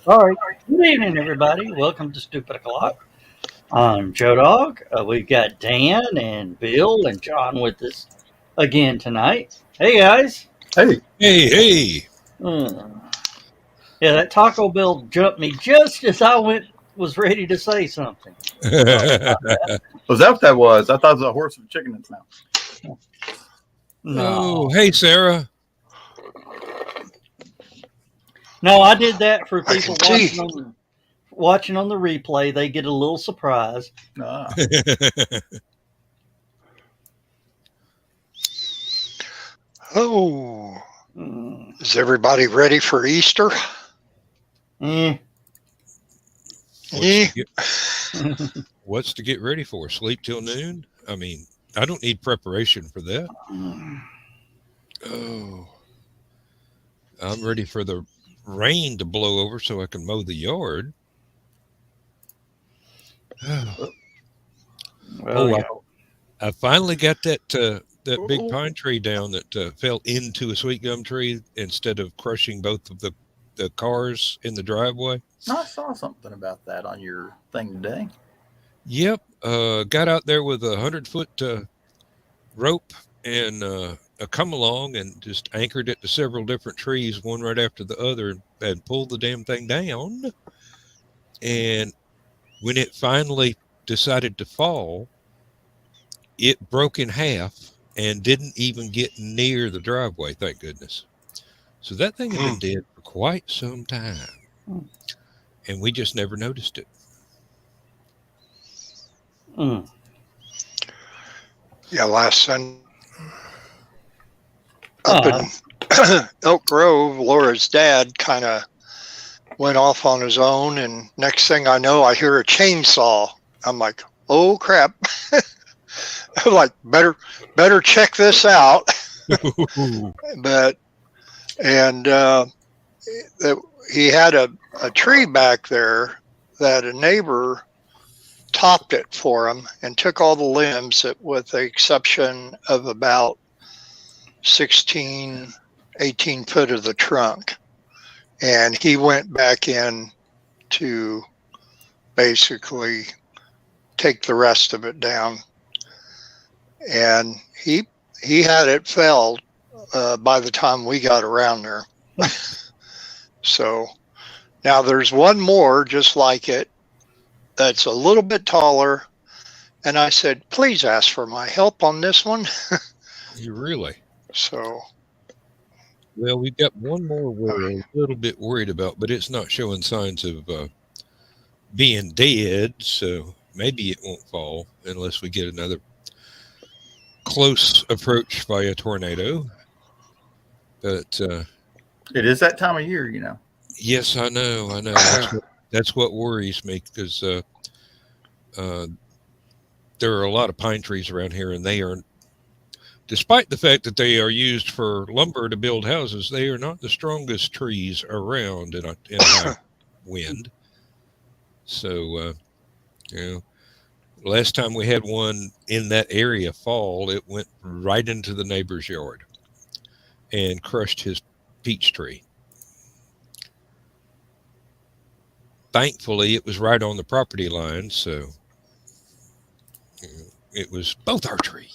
All right. Good evening, everybody. Welcome to Stupid O'Clock. I'm Joe Dog. We've got Dan and Bill and John with us again tonight. Hey, guys. Hey. Hey. Yeah, that Taco Bell jumped me just as I was ready to say something. Was that what that was? I thought it was a horse with a chicken in its mouth. No. Oh, hey, Sarah. No, I did that for people watching on the replay. They get a little surprise. Oh, is everybody ready for Easter? What's to get ready for? Sleep till noon? I mean, I don't need preparation for that. Oh, I'm ready for the rain to blow over so I can mow the yard. I finally got that big pine tree down that fell into a sweet gum tree instead of crushing both of the cars in the driveway. I saw something about that on your thing today. Yep. Got out there with a 100-foot rope and a come along and just anchored it to several different trees, one right after the other, and pulled the damn thing down. And when it finally decided to fall, it broke in half and didn't even get near the driveway, thank goodness. So that thing had been dead for quite some time. And we just never noticed it. Yeah, last Sunday up in Elk Grove, Laura's dad kind of went off on his own, and next thing I know, I hear a chainsaw. I'm like, oh crap. I'm like, better check this out. He had a tree back there that a neighbor topped it for him and took all the limbs with the exception of about 16, 18 foot of the trunk. And he went back in to basically take the rest of it down. And he had it felled by the time we got around there. So now there's one more just like it that's a little bit taller. And I said, please ask for my help on this one. You really? So. Well, we've got one more we're a little bit worried about, but it's not showing signs of being dead. So maybe it won't fall unless we get another close approach by a tornado. But it is that time of year, you know. Yes, I know. That's what worries me, because there are a lot of pine trees around here, and they are, despite the fact that they are used for lumber to build houses, they are not the strongest trees around in a high wind. So, last time we had one in that area fall, it went right into the neighbor's yard and crushed his peach tree. Thankfully, it was right on the property line, so it was both our tree.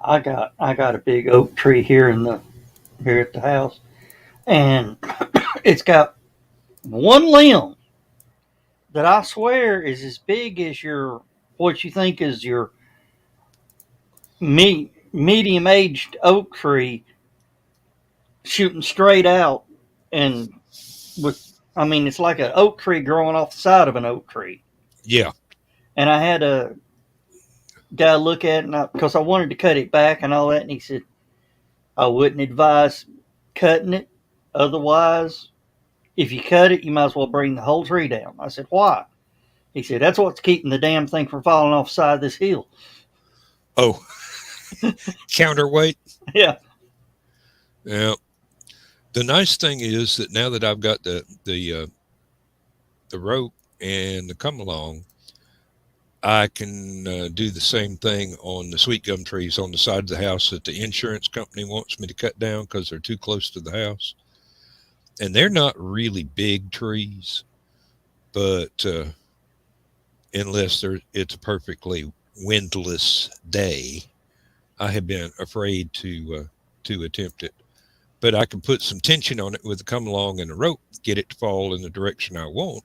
I got a big oak tree here at the house, and it's got one limb that I swear is as big as what you think is your medium-aged oak tree, shooting straight out, and it's like an oak tree growing off the side of an oak tree. Yeah. And I had a guy look at it because I wanted to cut it back and all that, and he said, I wouldn't advise cutting it. Otherwise, if you cut it, you might as well bring the whole tree down. I said, why? He said, that's what's keeping the damn thing from falling off the side of this hill. Oh, counterweight? Yeah. Yeah. The nice thing is that now that I've got the rope and the come along, I can do the same thing on the sweet gum trees on the side of the house that the insurance company wants me to cut down because they're too close to the house. And they're not really big trees, but unless it's a perfectly windless day, I have been afraid to attempt it. But I can put some tension on it with the come along and the rope, get it to fall in the direction I want,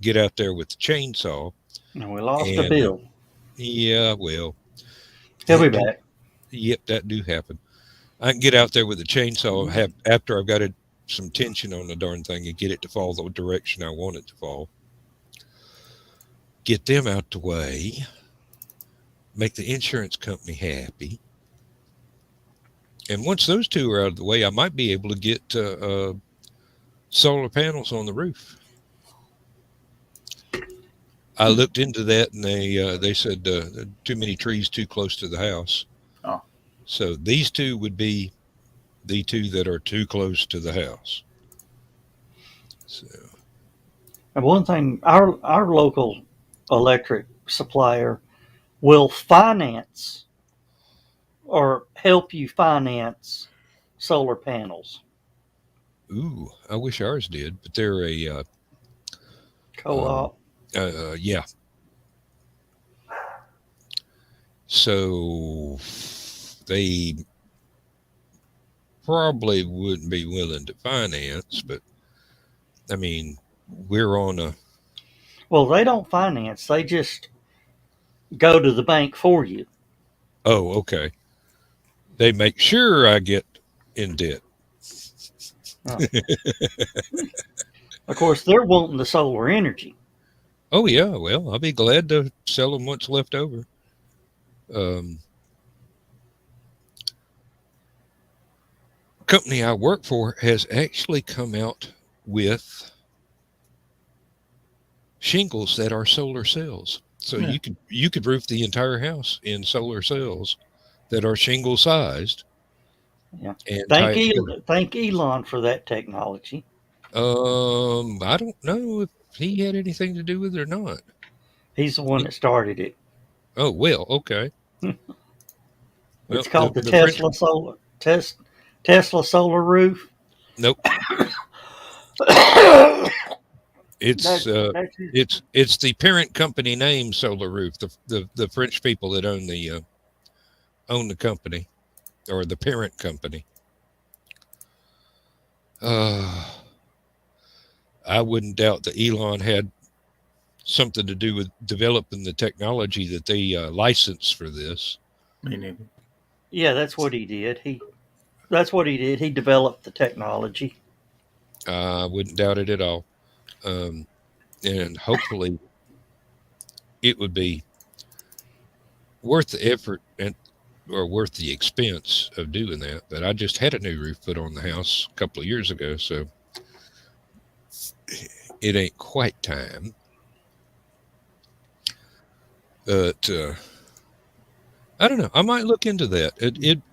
get out there with the chainsaw. And we lost a Bill. Yeah, well. He'll be back. Yep, that do happen. I can get out there with the chainsaw after I've got some tension on the darn thing and get it to fall the direction I want it to fall. Get them out the way. Make the insurance company happy. And once those two are out of the way, I might be able to get solar panels on the roof. I looked into that, and they said too many trees too close to the house. Oh. So these two would be the two that are too close to the house. So. And one thing, our local electric supplier will finance or help you finance solar panels. Ooh, I wish ours did, but they're a co-op. Yeah. So they probably wouldn't be willing to finance, but I mean, we're on a. Well, they don't finance; they just go to the bank for you. Oh, okay. They make sure I get in debt. Oh. Of course, they're wanting the solar energy. Oh, yeah. Well, I'll be glad to sell them what's left over. Company I work for has actually come out with shingles that are solar cells. So you could roof the entire house in solar cells that are shingle sized. Yeah. Thank Elon for that technology. I don't know if he had anything to do with it or not. He's the one that started it. Oh, well, okay. Well, It's called the French, Tesla solar roof. nope. It's That's his. it's the parent company name Solar Roof. The French people that own the company, or the parent company. I wouldn't doubt that Elon had something to do with developing the technology that they licensed for this. Me neither. Yeah, that's what he did. That's what he did. He developed the technology. I wouldn't doubt it at all. And hopefully it would be worth the effort or worth the expense of doing that. But I just had a new roof put on the house a couple of years ago, so it ain't quite time. But I don't know. I might look into that.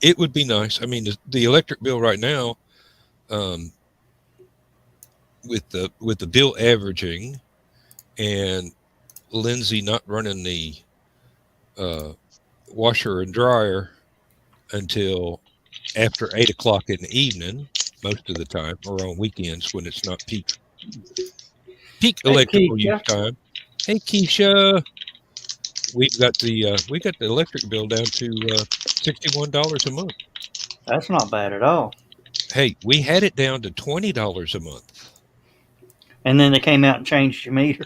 It would be nice. I mean, the electric bill right now, with the bill averaging, and Lindsay not running the washer and dryer until after 8 o'clock in the evening, most of the time, or on weekends when it's not peak electrical use time. Hey, Keisha, we got the electric bill down to $61 a month. That's not bad at all. Hey, we had it down to $20 a month. And then they came out and changed your meter.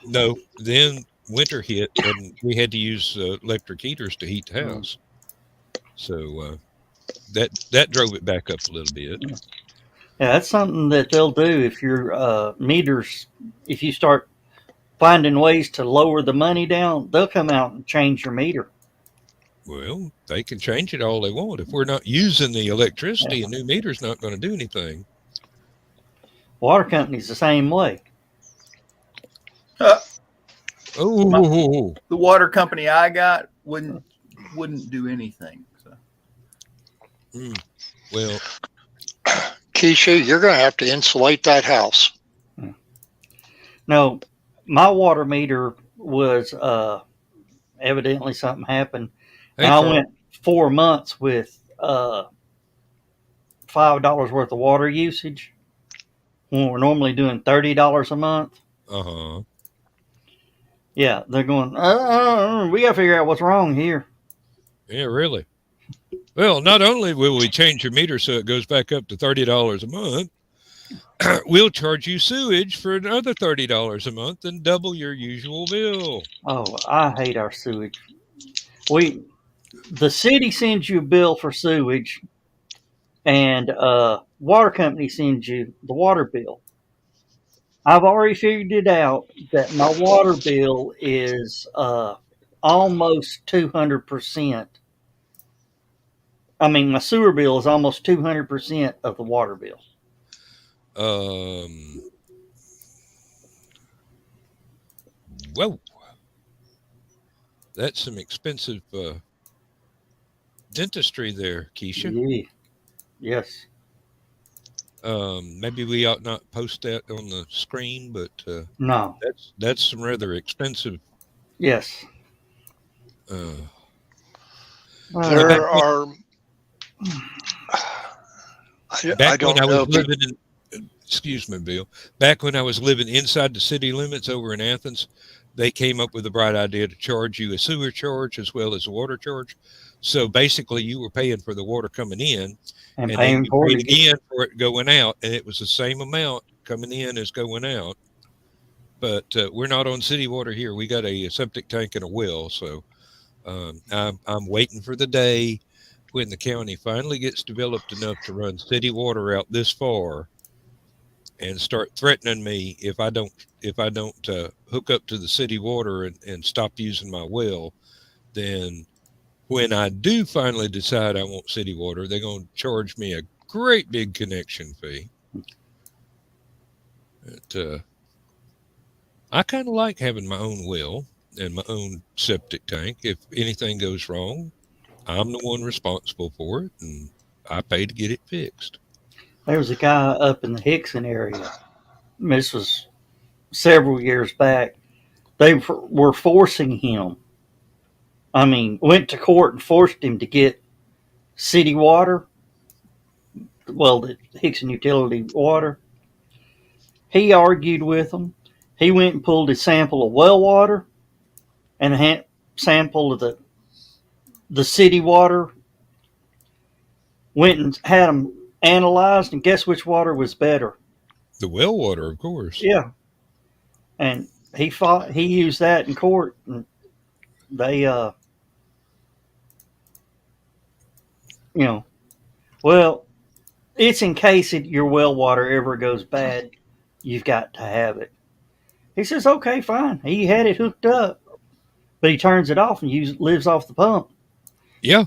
No, then winter hit and we had to use electric heaters to heat the house. So that drove it back up a little bit. Yeah, that's something that they'll do if your meters, if you start finding ways to lower the money down, they'll come out and change your meter. Well, they can change it all they want. If we're not using the electricity, a new meter's not going to do anything. Water company's the same way. Oh, The water company I got wouldn't do anything. So. Well, Keisha, you're going to have to insulate that house. No, my water meter was evidently something happened. hey, And I Carl. went 4 months with $5 worth of water usage when we're normally doing $30 a month. Uh-huh. Yeah, they're going, we got to figure out what's wrong here. Yeah, really. Well, not only will we change your meter so it goes back up to $30 a month, we'll charge you sewage for another $30 a month and double your usual bill. Oh, I hate our sewage. The city sends you a bill for sewage, and water company sends you the water bill. I've already figured it out that my water bill is almost 200%. I mean, my sewer bill is almost 200% of the water bill. Whoa. That's some expensive dentistry there, Keisha. Yeah. Yes. Maybe we ought not post that on the screen, but No. that's some rather expensive. Yes. There are. I don't know. Excuse me, Bill. Back when I was living inside the city limits over in Athens, they came up with a bright idea to charge you a sewer charge as well as a water charge. So basically, you were paying for the water coming in, and then paying you for paid it again for it going out, and it was the same amount coming in as going out. But we're not on city water here. We got a septic tank and a well, so I'm waiting for the day when the county finally gets developed enough to run city water out this far and start threatening me if I don't hook up to the city water and stop using my well. Then when I do finally decide I want city water, they're going to charge me a great big connection fee. But, I kind of like having my own well and my own septic tank. If anything goes wrong, I'm the one responsible for it, and I pay to get it fixed. There was a guy up in the Hickson area. This was several years back. They were forcing him. I mean, went to court and forced him to get city water. Well, the Hickson Utility water. He argued with them. He went and pulled a sample of well water and a sample of the city water. Went and had them analyzed, and guess which water was better? The well water, of course. Yeah. And he fought. He used that in court, and they, well, it's in case your well water ever goes bad, you've got to have it. He says, okay, fine. He had it hooked up, but he turns it off and lives off the pump. Yeah.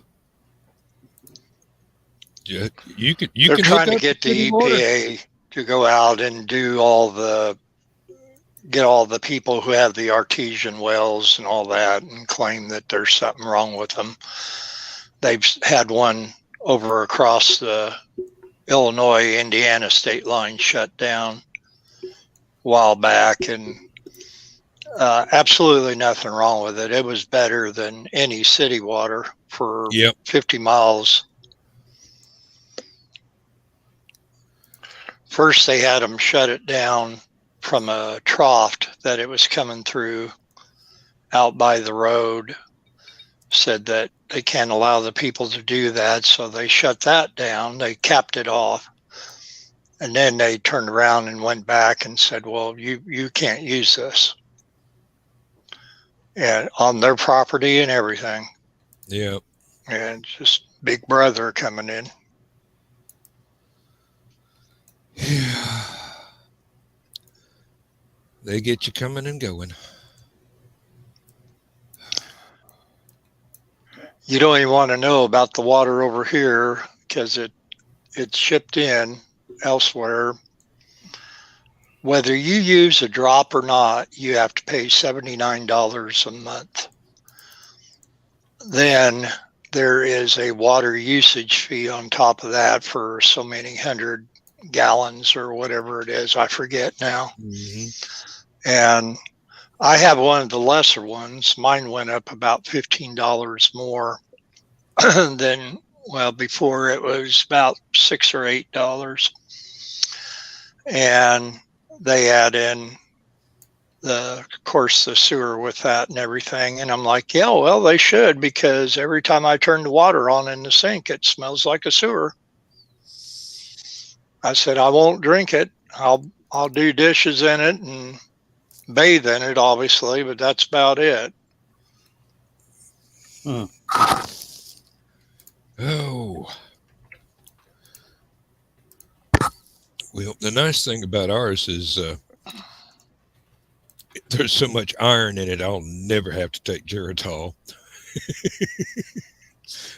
Yeah, They're trying to get the EPA to go out and do get all the people who have the artesian wells and all that and claim that there's something wrong with them. They've had one over across the Illinois-Indiana state line shut down a while back, and absolutely nothing wrong with it. It was better than any city water for 50 miles. First, they had them shut it down from a trough that it was coming through out by the road. Said that they can't allow the people to do that, so they shut that down. They capped it off. And then they turned around and went back and said, well, you can't use this. And on their property and everything. Yeah. And just Big Brother coming in. Yeah. They get you coming and going. You don't even want to know about the water over here because it's shipped in elsewhere. Whether you use a drop or not, you have to pay $79 a month. Then there is a water usage fee on top of that for so many hundred gallons or whatever it is. I forget now. Mm-hmm. And I have one of the lesser ones. Mine went up about $15 more than, well, before it was about $6 or $8. And they add in of course, the sewer with that and everything. And I'm like, yeah, well, they should, because every time I turn the water on in the sink, it smells like a sewer. I said, I won't drink it. I'll do dishes in it and bathe in it, obviously, but that's about it. Oh. Well, the nice thing about ours is there's so much iron in it, I'll never have to take Geritol.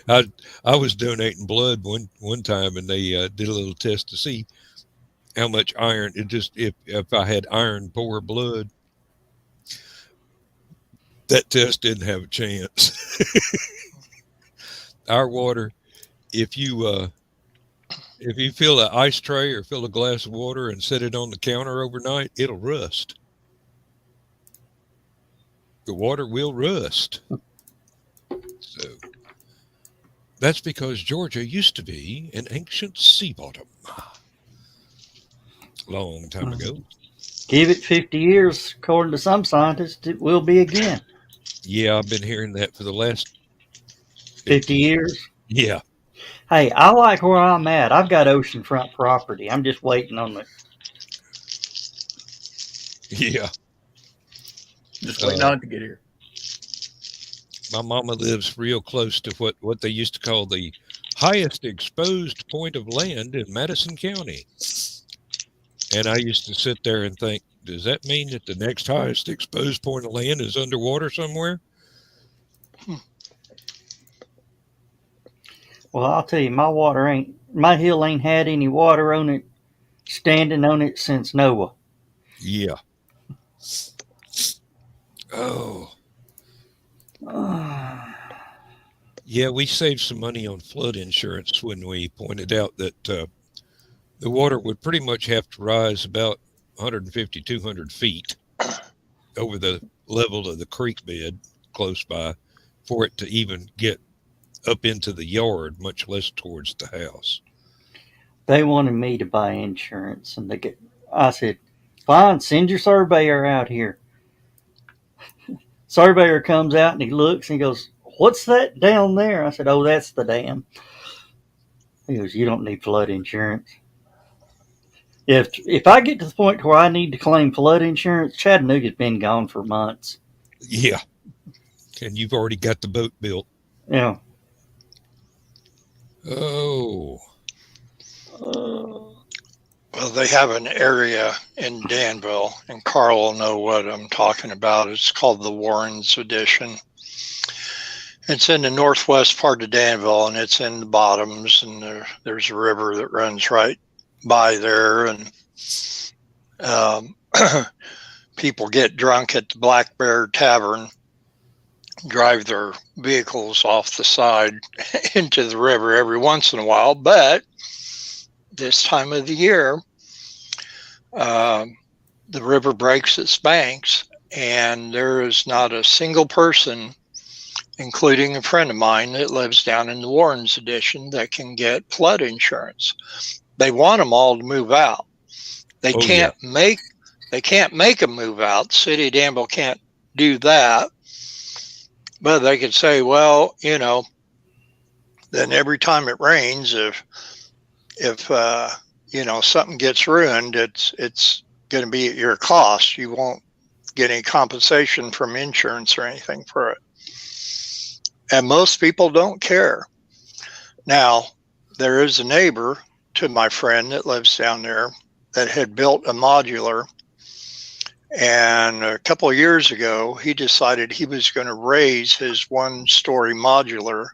I was donating blood one time, and they did a little test to see how much iron it just if I had iron poor blood. That test didn't have a chance. Our water, if you fill an ice tray or fill a glass of water and set it on the counter overnight, it'll rust. The water will rust. So that's because Georgia used to be an ancient sea bottom. Long time ago. Give it 50 years, according to some scientists, it will be again. Yeah, I've been hearing that for the last 50 years. Yeah. Hey, I like where I'm at. I've got oceanfront property. I'm just waiting on it. Yeah. Just waiting on it to get here. My mama lives real close to what they used to call the highest exposed point of land in Madison County. And I used to sit there and think, does that mean that the next highest exposed point of land is underwater somewhere? Well, I'll tell you, my hill ain't had any water on it, standing on it since Noah. Yeah. Oh. Yeah, we saved some money on flood insurance when we pointed out that the water would pretty much have to rise about 150, 200 feet over the level of the creek bed close by for it to even get up into the yard, much less towards the house. They wanted me to buy insurance, and I said, "Fine, send your surveyor out here." Surveyor comes out and he looks and he goes, "What's that down there?" I said, "Oh, that's the dam." He goes, "You don't need flood insurance." If I get to the point where I need to claim flood insurance, Chattanooga's been gone for months. Yeah. And you've already got the boat built. Yeah. Oh. Well, they have an area in Danville, and Carl will know what I'm talking about. It's called the Warrens Edition. It's in the northwest part of Danville, and it's in the bottoms, and there's a river that runs right by there, and people get drunk at the Black Bear Tavern, drive their vehicles off the side into the river every once in a while, but this time of the year, the river breaks its banks, and there is not a single person, including a friend of mine that lives down in the Warrens Edition, that can get flood insurance. They want them all to move out. They can't make a move out. The city of Danville can't do that. But they could say, well, then every time it rains, if something gets ruined, it's going to be at your cost. You won't get any compensation from insurance or anything for it. And most people don't care. Now, there is a neighbor to my friend that lives down there that had built a modular. And a couple of years ago, he decided he was going to raise his 1-story modular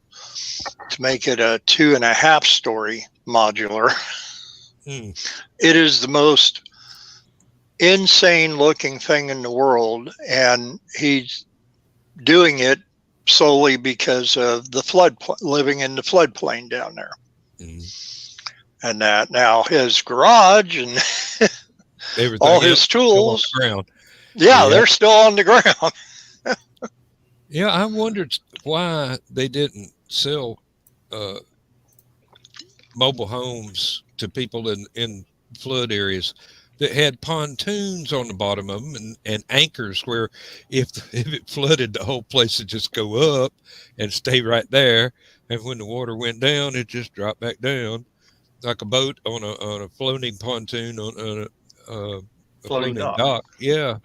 to make it a 2.5-story modular. It is the most insane looking thing in the world. And he's doing it solely because of the living in the floodplain down there. And that now his garage and all his tools, they're still on the ground. Yeah, I wondered why they didn't sell mobile homes to people in flood areas that had pontoons on the bottom of them and anchors where if it flooded, the whole place would just go up and stay right there. And when the water went down, it just dropped back down like a boat on a floating pontoon on a floating dock. Yeah.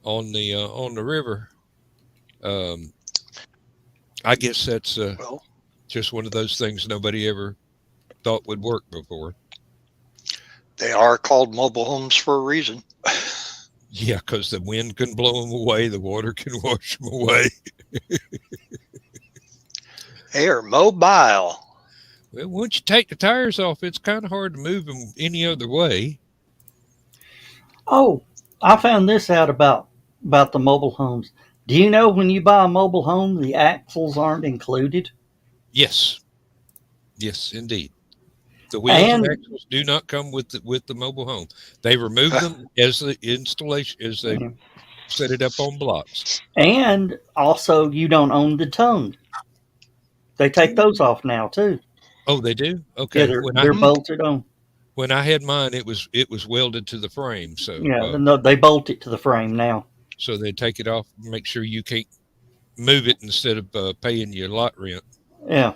On the river. I guess that's just one of those things nobody ever thought would work before. They are called mobile homes for a reason. Yeah, because the wind can blow them away, the water can wash them away. They are mobile. Well, once you take the tires off, it's kind of hard to move them any other way. Oh, I found this out about the mobile homes. Do you know when you buy a mobile home, the axles aren't included? Yes. Yes, indeed. The wheels and axles do not come with the mobile home. They remove them as the installation, as they set it up on blocks. And also, you don't own the tongue. They take those off now too. Oh, they do? Okay. Yeah, they're bolted on. When I had mine, it was welded to the frame. So no, they bolt it to the frame now. So they take it off, make sure you can't move it instead of paying your lot rent. Yeah.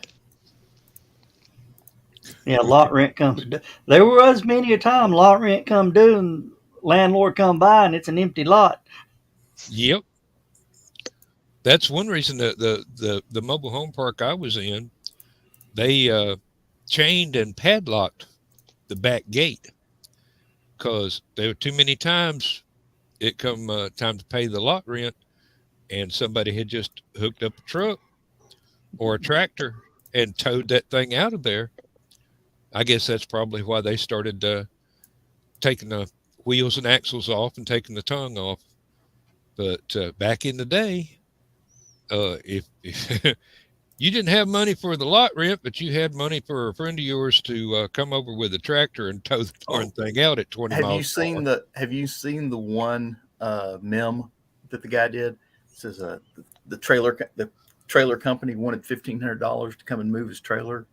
Yeah, lot rent comes due. There was many a time lot rent come due and landlord come by and it's an empty lot. Yep. That's one reason that the mobile home park I was in, they chained and padlocked the back gate because there were too many times it come time to pay the lot rent and somebody had just hooked up a truck or a tractor and towed that thing out of there. I guess that's probably why they started taking the wheels and axles off and taking the tongue off. But back in the day, if you didn't have money for the lot rent, but you had money for a friend of yours to come over with a tractor and tow the darn thing out at 20 miles. Have you seen the one meme that the guy did. It says the trailer company wanted $1,500 to come and move his trailer,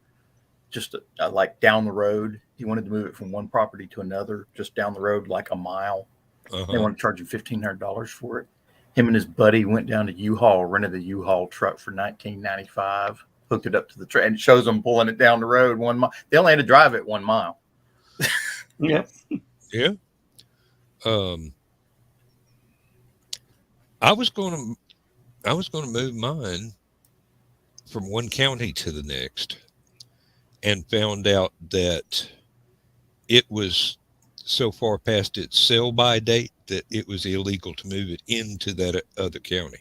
just like down the road. He wanted to move it from one property to another, just down the road, like a mile. They want to charge him $1,500 for it. Him and his buddy went down to U-Haul, rented the U-Haul truck for $19.95, hooked it up to the trailer, and it shows them pulling it down the road 1 mile. They only had to drive it 1 mile. Yep. Yeah. I was going to move mine from one county to the next, and found out that it was so far past its sell-by date that it was illegal to move it into that other county.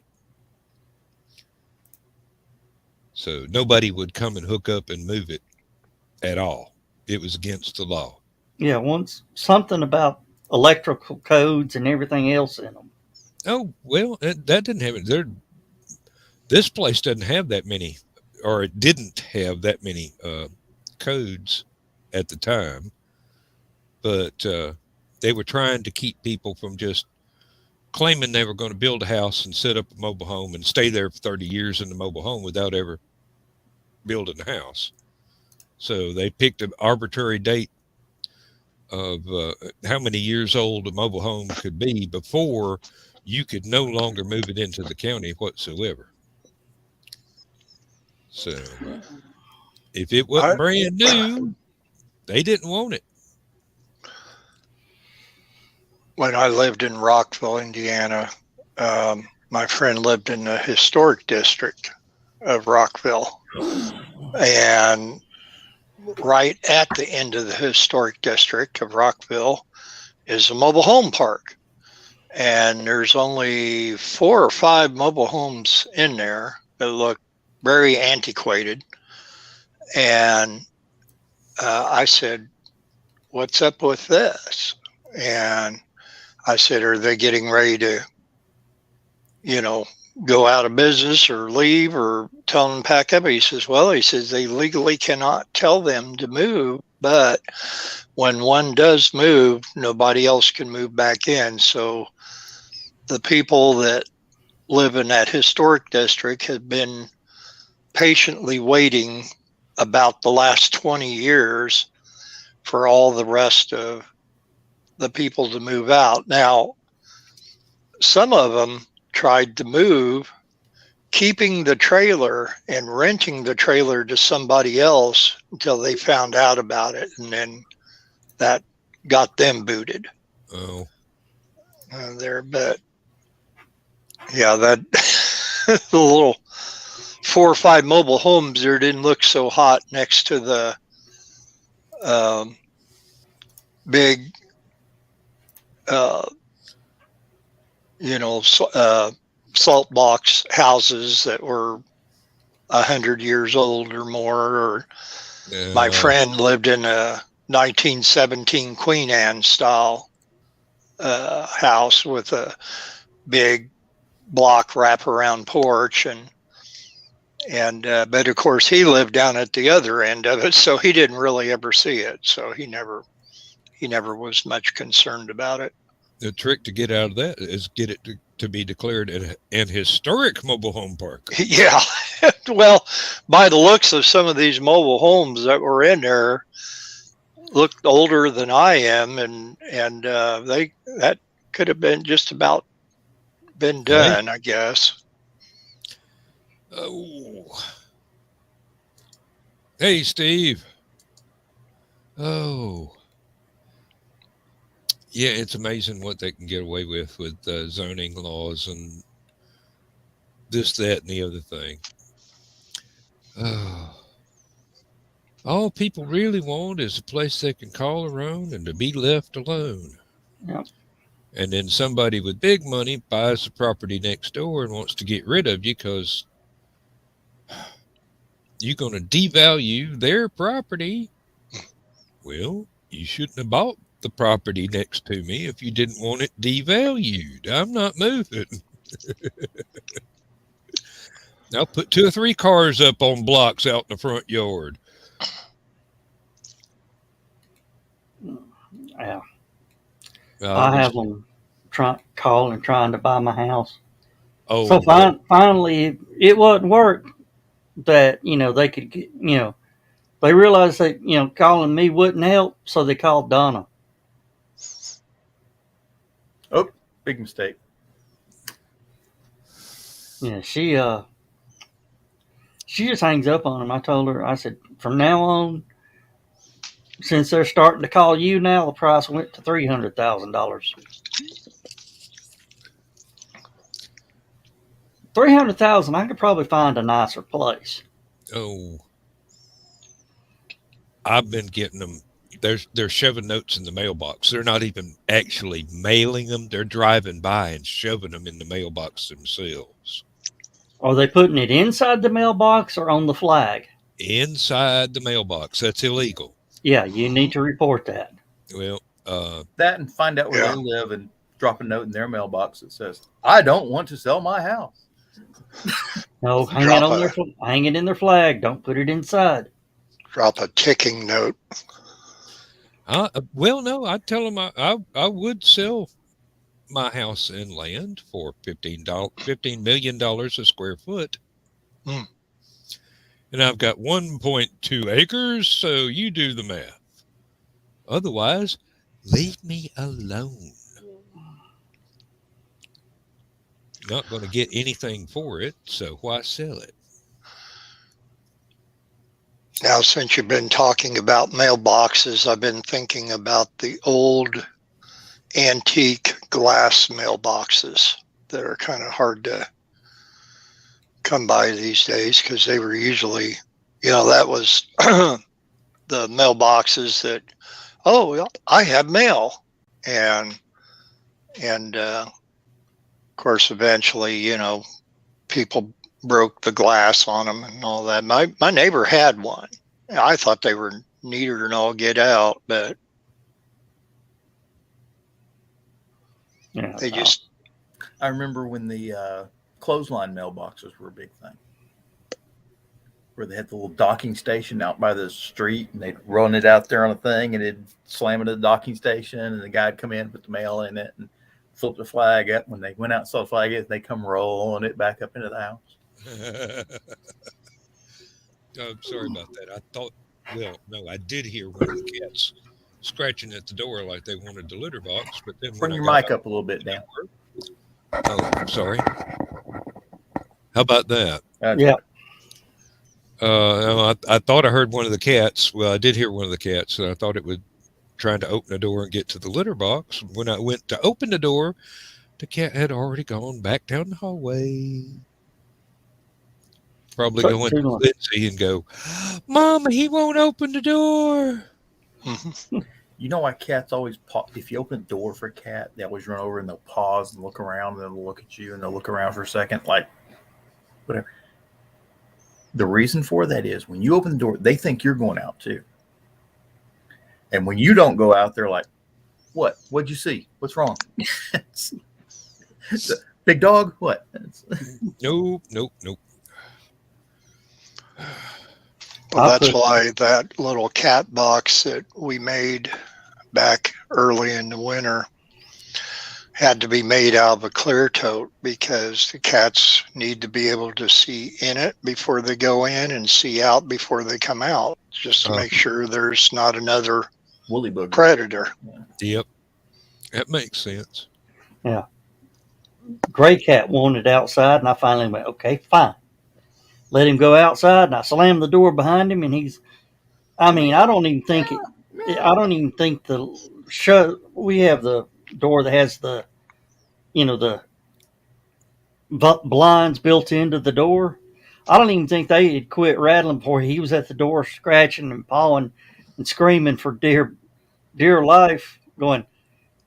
So nobody would come and hook up and move it at all. It was against the law. Yeah, once something about electrical codes and everything else in them. Oh, well, that didn't happen. This place doesn't have that many, or it didn't have that many codes at the time. But they were trying to keep people from just claiming they were going to build a house and set up a mobile home and stay there for 30 years in the mobile home without ever building a house. So they picked an arbitrary date of how many years old a mobile home could be before you could no longer move it into the county whatsoever. So if it wasn't brand new, they didn't want it. When I lived in Rockville, Indiana, my friend lived in the historic district of Rockville. And right at the end of the historic district of Rockville is a mobile home park. And there's only 4 or 5 mobile homes in there that look very antiquated. And I said, "What's up with this?" And I said, "Are they getting ready to, go out of business or leave or tell them to pack up?" He says, they legally cannot tell them to move, but when one does move, nobody else can move back in. So the people that live in that historic district have been patiently waiting about the last 20 years for all the rest of the people to move out. Now, some of them tried to move, keeping the trailer and renting the trailer to somebody else until they found out about it, and then that got them booted. Oh, But yeah, that the little 4 or 5 mobile homes there didn't look so hot next to the big salt box houses that were 100 years old or more. My friend lived in a 1917 Queen Anne style house with a big block wraparound porch, but of course he lived down at the other end of it, so he didn't really ever see it. So he never was much concerned about it. The trick to get out of that is get it to be declared an historic mobile home park. Yeah. Well, by the looks of some of these mobile homes that were in there, looked older than I am, and that could have been just about been done, I guess. Oh. Hey, Steve. Oh. Yeah, it's amazing what they can get away with zoning laws and this, that, and the other thing. Oh. All people really want is a place they can call their own and to be left alone. Yep. And then somebody with big money buys the property next door and wants to get rid of you because you're going to devalue their property. Well, you shouldn't have bought the property next to me if you didn't want it devalued. I'm not moving. I'll put 2 or 3 cars up on blocks out in the front yard. Yeah. I have them trying to buy my house. Oh, So finally, it wouldn't work that they could get, they realized that calling me wouldn't help, so they called Donna. Oh, big mistake. Yeah, she just hangs up on him. I told her, I said, from now on, since they're starting to call you now, the price went to $300,000. 300,000, I could probably find a nicer place. oh, I've been getting them. They're shoving notes in the mailbox. They're not even actually mailing them. They're driving by and shoving them in the mailbox themselves. Are they putting it inside the mailbox or on the flag? Inside the mailbox. That's illegal. Yeah, you need to report that. Well, That and find out where Yeah. they live and drop a note in their mailbox that says, "I don't want to sell my house." No, hang Drop it in their flag. Don't put it inside. drop a ticking note. well, no, I tell them I would sell my house and land for $15 million a square foot. Hmm. And I've got 1.2 acres, so you do the math. Otherwise, leave me alone. Not going to get anything for it, so why sell it? Now, since you've been talking about mailboxes, I've been thinking about the old antique glass mailboxes that are kind of hard to come by these days because they were usually, that was the mailboxes that, oh, well, I have mail. And of course, eventually, people broke the glass on them and all that. My neighbor had one. I thought they were neater than all get out, but Yeah, they just I remember when the clothesline mailboxes were a big thing, where they had the little docking station out by the street, and they'd run it out there on a thing, and it'd slam it at the docking station, and the guy'd come in, put the mail in it, and flip the flag up. When they went out and saw the flag, they come rolling it back up into the house. I'm sorry about that. Well, no, I did hear one of the cats scratching at the door like they wanted the litter box, but then Bring when your I got mic up a little bit, Dan. oh, I'm sorry. How about that? yeah. I thought I heard one of the cats. Well, I did hear one of the cats, and I thought it was trying to open the door and get to the litter box. When I went to open the door, the cat had already gone back down the hallway. Probably going to Lindsay and go, "Mama, he won't open the door." You know why cats always pause? If you open the door for a cat, they always run over and they'll pause and look around, and they'll look at you and they'll look around for a second, like whatever. The reason for that is when you open the door, they think you're going out too. And when you don't go out, they're like, "What? What'd you see? What's wrong?" Big dog? What? Nope. Well, that's why that little cat box that we made back early in the winter had to be made out of a clear tote because the cats need to be able to see in it before they go in and see out before they come out, just to make sure there's not another woolly booger predator. Yep, that makes sense. Yeah. Gray cat wanted outside, and I finally went, okay, fine. Let him go outside, and I slammed the door behind him, and I don't even think we have the door that has the blinds built into the door. I don't even think they had quit rattling before he was at the door scratching and pawing and screaming for dear life, going,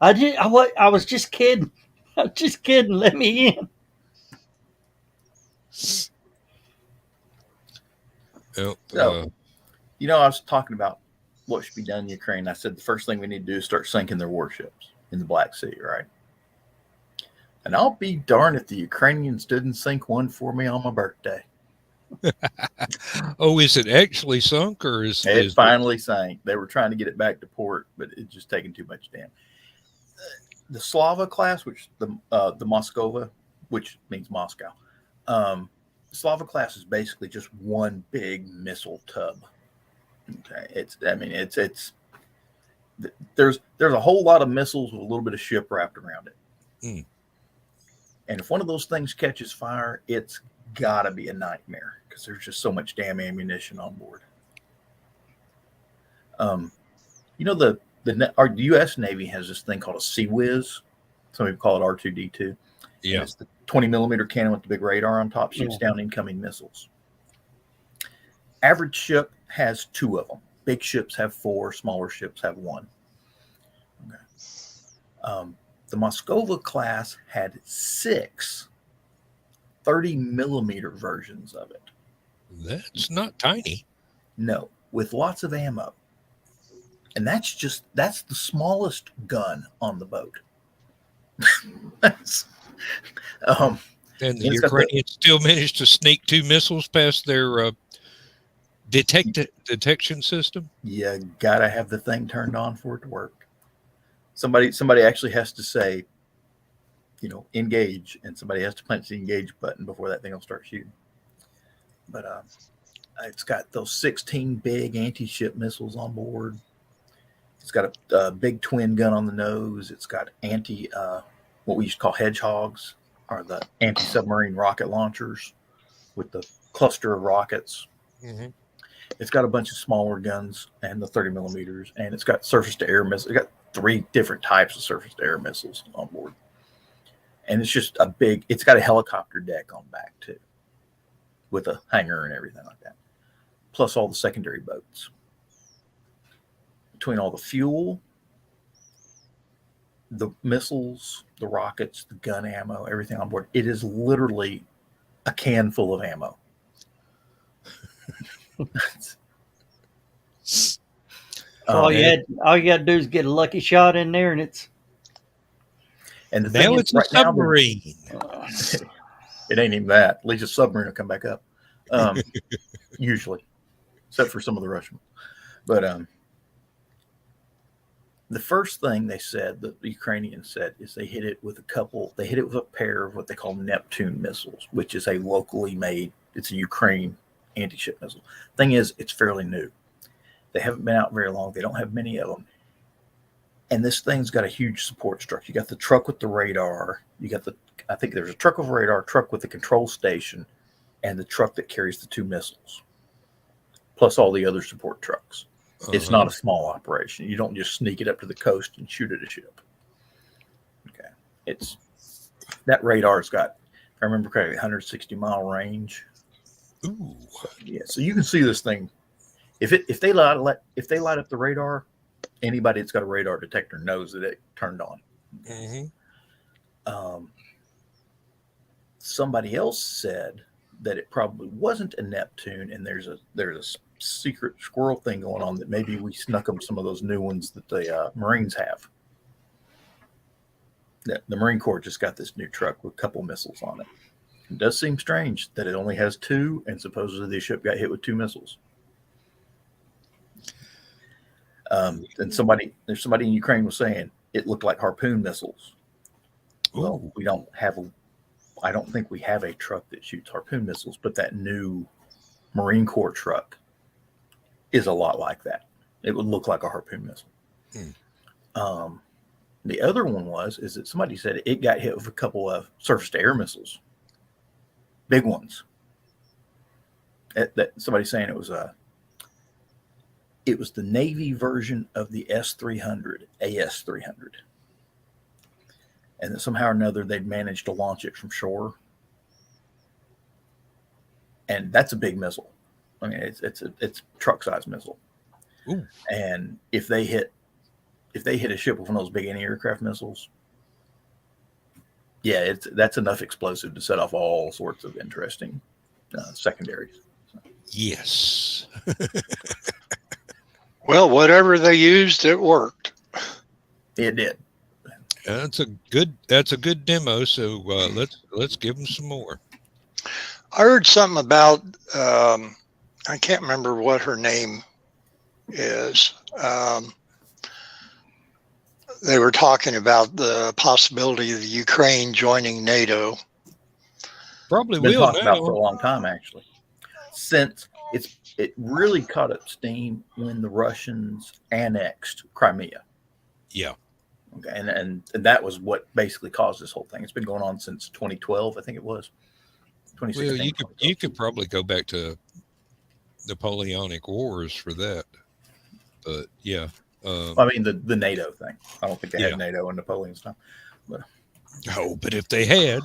I was just kidding. I was just kidding. Let me in. Yep, So, I was talking about what should be done in Ukraine. I said the first thing we need to do is start sinking their warships in the Black Sea, right? And I'll be darned if the Ukrainians didn't sink one for me on my birthday. Oh, is it actually sunk, or is it finally sank? They were trying to get it back to port, but it's just taking too much damage. The Slava class, which the Moskova, which means Moscow. Slava class is basically just one big missile tub. Okay, there's a whole lot of missiles with a little bit of ship wrapped around it. Mm. And if one of those things catches fire, it's gotta be a nightmare because there's just so much damn ammunition on board. Our U.S. Navy has this thing called a Sea Whiz. Some people call it R2D2. Yeah. It's the 20 millimeter cannon with the big radar on top, shoots down incoming missiles. Average ship has 2 of them. Big ships have 4, smaller ships have 1. Okay. The Moskova class had 6 30 millimeter versions of it. That's not tiny. No, with lots of ammo. And that's the smallest gun on the boat. And the Ukrainians still managed to sneak 2 missiles past their detection system. You gotta have the thing turned on for it to work. Somebody actually has to say, engage, and somebody has to punch the engage button before that thing will start shooting. But it's got those 16 big anti-ship missiles on board. It's got a big twin gun on the nose. It's got what we used to call hedgehogs, or the anti-submarine rocket launchers with the cluster of rockets. Mm-hmm. It's got a bunch of smaller guns and the 30 millimeters, and it's got surface-to-air missiles. It's got 3 different types of surface-to-air missiles on board. And it's just it's got a helicopter deck on back too, with a hangar and everything like that, plus all the secondary boats. Between all the fuel, the missiles, the rockets, the gun ammo, everything on board, it is literally a can full of ammo. All you got to do is get a lucky shot in there, and it's. And the now thing it's is, a right submarine. It ain't even that. At least a submarine will come back up. Usually, except for some of the Russians. But the first thing they said, that the Ukrainians said, is they hit it with a pair of what they call Neptune missiles, which is a locally made, it's a Ukraine anti-ship missile. Thing is, it's fairly new. They haven't been out very long. They don't have many of them. And this thing's got a huge support structure. You got the truck with the radar. I think there's a truck with a radar, truck with the control station, and the truck that carries the 2 missiles, plus all the other support trucks. It's not a small operation. You don't just sneak it up to the coast and shoot at a ship. Okay. That radar's got, if I remember correctly, 160-mile range. Ooh. So you can see this thing. If they light up the radar, anybody that's got a radar detector knows that it turned on. Mm-hmm. Somebody else said that it probably wasn't a Neptune, and there's a secret squirrel thing going on, that maybe we snuck them some of those new ones that the Marines have. The Marine Corps just got this new truck with a couple missiles on it. It does seem strange that it only has 2, and supposedly the ship got hit with 2 missiles. And there's somebody in Ukraine was saying it looked like harpoon missiles. Well, I don't think we have a truck that shoots harpoon missiles, but that new Marine Corps truck is a lot like that. It would look like a harpoon missile. The other one is that somebody said it got hit with a couple of surface-to-air missiles, big ones. That somebody's saying it was the Navy version of the S-300, AS-300. And that somehow or another they'd managed to launch it from shore. And that's a big missile. I mean, it's a truck-sized missile. Ooh. And if they hit a ship with one of those big anti-aircraft missiles, that's enough explosive to set off all sorts of interesting secondaries. Yes. Well, whatever they used, it worked. It did. That's a good demo. So let's give them some more. I heard something about I can't remember what her name is. They were talking about the possibility of the Ukraine joining NATO, Probably been will talked about for a now. long time, actually. Since it really caught up steam when the Russians annexed Crimea. Yeah. Okay, and that was what basically caused this whole thing. It's been going on since 2012, I think it was. Well, 2016. you could probably go back to Napoleonic Wars for that. But yeah. I mean the NATO thing. I don't think they Yeah. had NATO in Napoleon's time. But Oh, but if they had,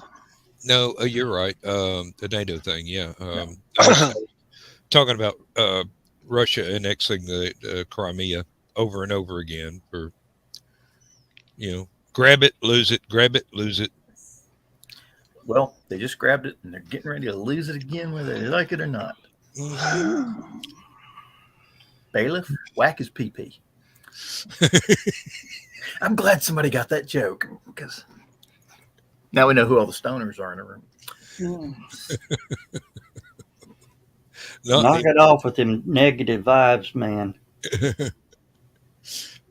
no, you're right. The NATO thing, yeah. I was talking about Russia annexing the Crimea over and over again for, grab it, lose it, grab it, lose it. well, they just grabbed it and they're getting ready to lose it again, whether they like it or not. Mhm. Bailiff, whack his pee-pee. I'm glad somebody got that joke because now we know who all the stoners are in the room. Knock it off with them negative vibes, man.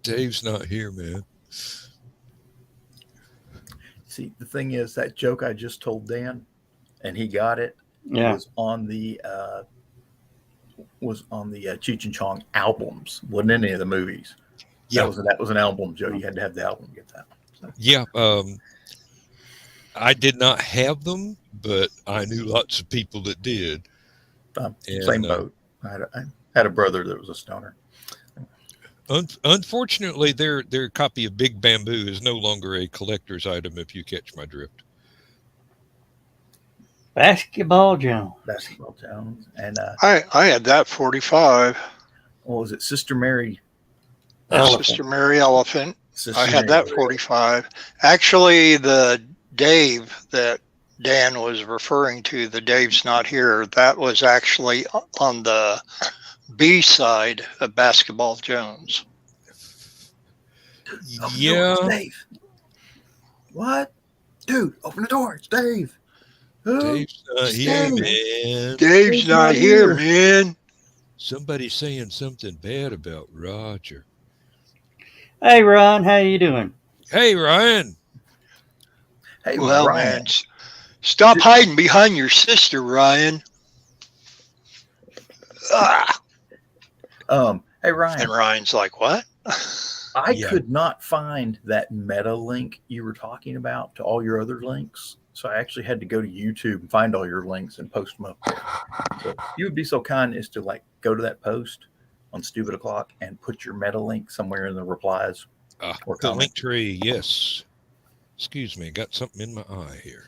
Dave's not here, man. See, the thing is, that joke I just told Dan, and he got it, Yeah. was on the Cheech and Chong albums. Wasn't any of the movies. Yeah. That was an album joke. You had to have the album to get that. So. Yeah. I did not have them, but I knew lots of people that did. Same boat. I had a brother that was a stoner. Unfortunately, their copy of Big Bamboo is no longer a collector's item, if you catch my drift. Basketball Jones. Basketball Jones. And I had that 45. what was it? Sister Mary Elephant. Sister Mary Elephant. Sister I had Mary. that 45. Actually, the Dave that Dan was referring to, the Dave's Not Here, that was actually on the B side of Basketball Jones. Open the Yeah. door, it's Dave. What? Dude, open the door. It's Dave. Who? Dave's not It's here, Dave. man. Dave's not here, man. Somebody's saying something bad about Roger. Hey, Ron, how you doing? Hey, Ryan. Hey, Well, Ryan. man, stop hiding behind your sister, Ryan. Ah. Hey, Ryan. And Ryan's like, what? I Yeah. could not find that meta link you were talking about to all your other links. So I actually had to go to YouTube and find all your links and post them up there. So if you would be so kind as to go to that post on Stupid O'Clock and put your meta link somewhere in the replies. Or The comment. link tree, yes. Excuse me, got something in my eye here.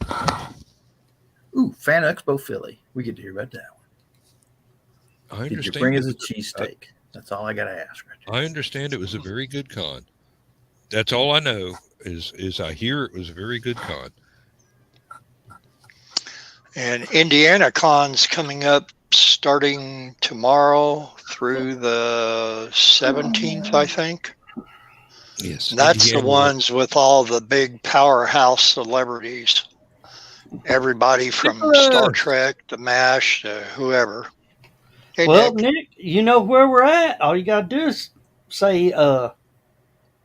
Ooh, Fan Expo Philly. We get to hear about that one. I Did you understand. bring us a cheesesteak? That's all I got to ask right there. I understand it was a very good con. That's all I know is I hear it was a very good con. And Indiana Con's coming up starting tomorrow through the 17th, I think. Yes, And that's the Indiana. ones with all the big powerhouse celebrities. Everybody from Star Trek to MASH to whoever. Hey, Well, Nick. Nick, you know where we're at. All you got to do is say,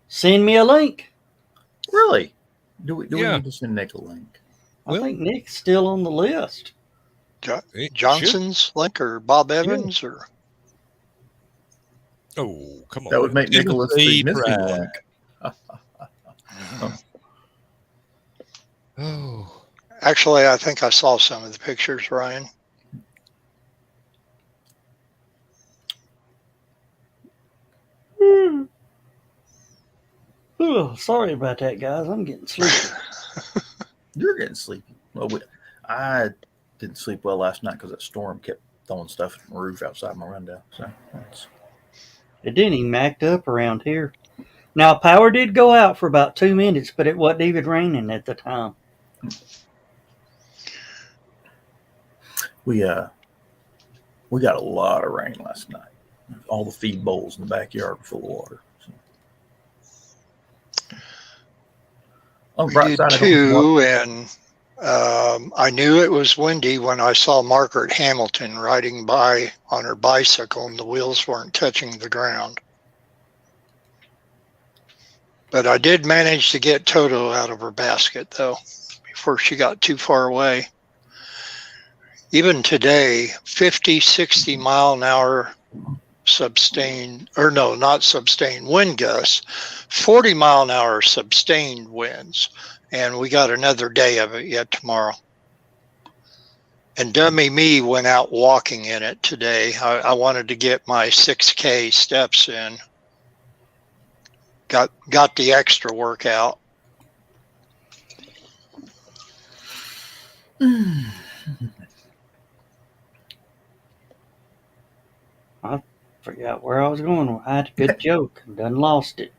send me a link. Really? Do we Yeah. need to send Nick a link? I Well- think Nick's still on the list. It should- Johnson's link or Bob Evans or Oh, come on. That would make Nicholas the Tennessee missing pride. link. Oh, actually, I think I saw some of the pictures, Ryan. Oh, sorry about that, guys. I'm getting sleepy. You're getting sleepy. Well, I didn't sleep well last night because that storm kept throwing stuff from the roof outside my window. So It didn't even act up around here. Now, power did go out for about 2 minutes, but it wasn't even raining at the time. we got a lot of rain last night. All the feed bowls in the backyard were full of water. So. Oh, We bright did side, I don't too, and I knew it was windy when I saw Margaret Hamilton riding by on her bicycle and the wheels weren't touching the ground. But I did manage to get Toto out of her basket, though, before she got too far away. even today, 50, 60 mile an hour sustained, or no, not sustained, wind gusts, 40 mile an hour sustained winds. And we got another day of it yet tomorrow. And dummy me went out walking in it today. I wanted to get my 6K steps in. Got the extra workout. I forgot where I was going. I had a good joke and done lost it.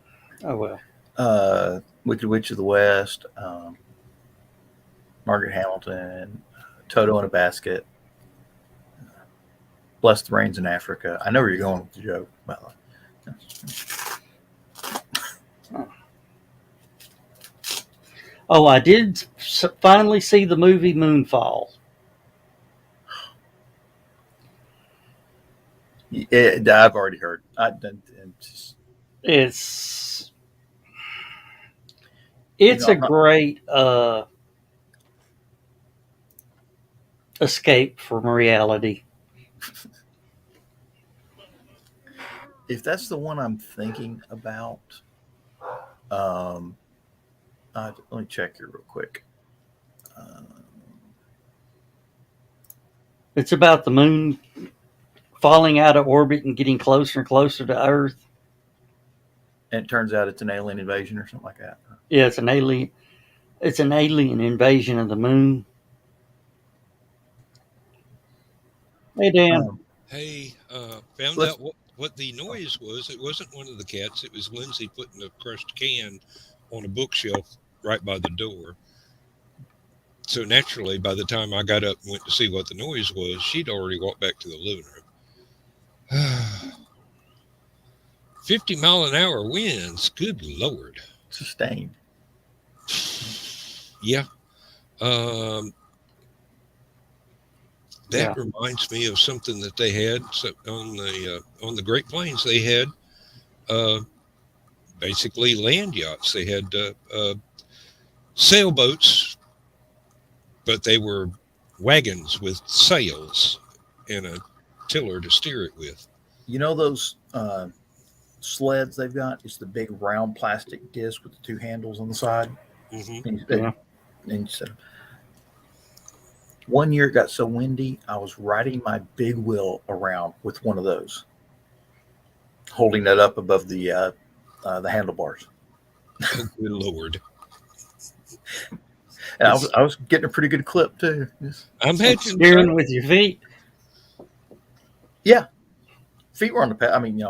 Oh well. Wicked Witch of the West, Margaret Hamilton, Toto in a Basket, Bless the Rains in Africa. I know where you're going with the joke, by the way. Oh, I did finally see the movie Moonfall. I've already heard. It's know, a great escape from reality. If that's the one I'm thinking about, let me check here real quick. It's about the moon falling out of orbit and getting closer and closer to Earth. And it turns out it's an alien invasion or something like that. Yeah, it's an alien. It's an alien invasion of the moon. Hey, Dan. Hey, found out what the noise was. It wasn't one of the cats. It was Lindsay putting a crushed can on a bookshelf right by the door. So naturally, by the time I got up and went to see what the noise was, she'd already walked back to the living room. 50 mile an hour winds. Good Lord. Sustained. Yeah. That reminds me of something that they had on the Great Plains. They had basically land yachts. They had sailboats, but they were wagons with sails and a tiller to steer it with. You know those sleds they've got? It's the big round plastic disc with the two handles on the side. Mm-hmm. And so one year it got so windy, I was riding my big wheel around with one of those, holding it up above the handlebars. Oh, good Lord. And I was getting a pretty good clip too. I'm steering with your feet. Yeah, feet were on the pedal. I mean,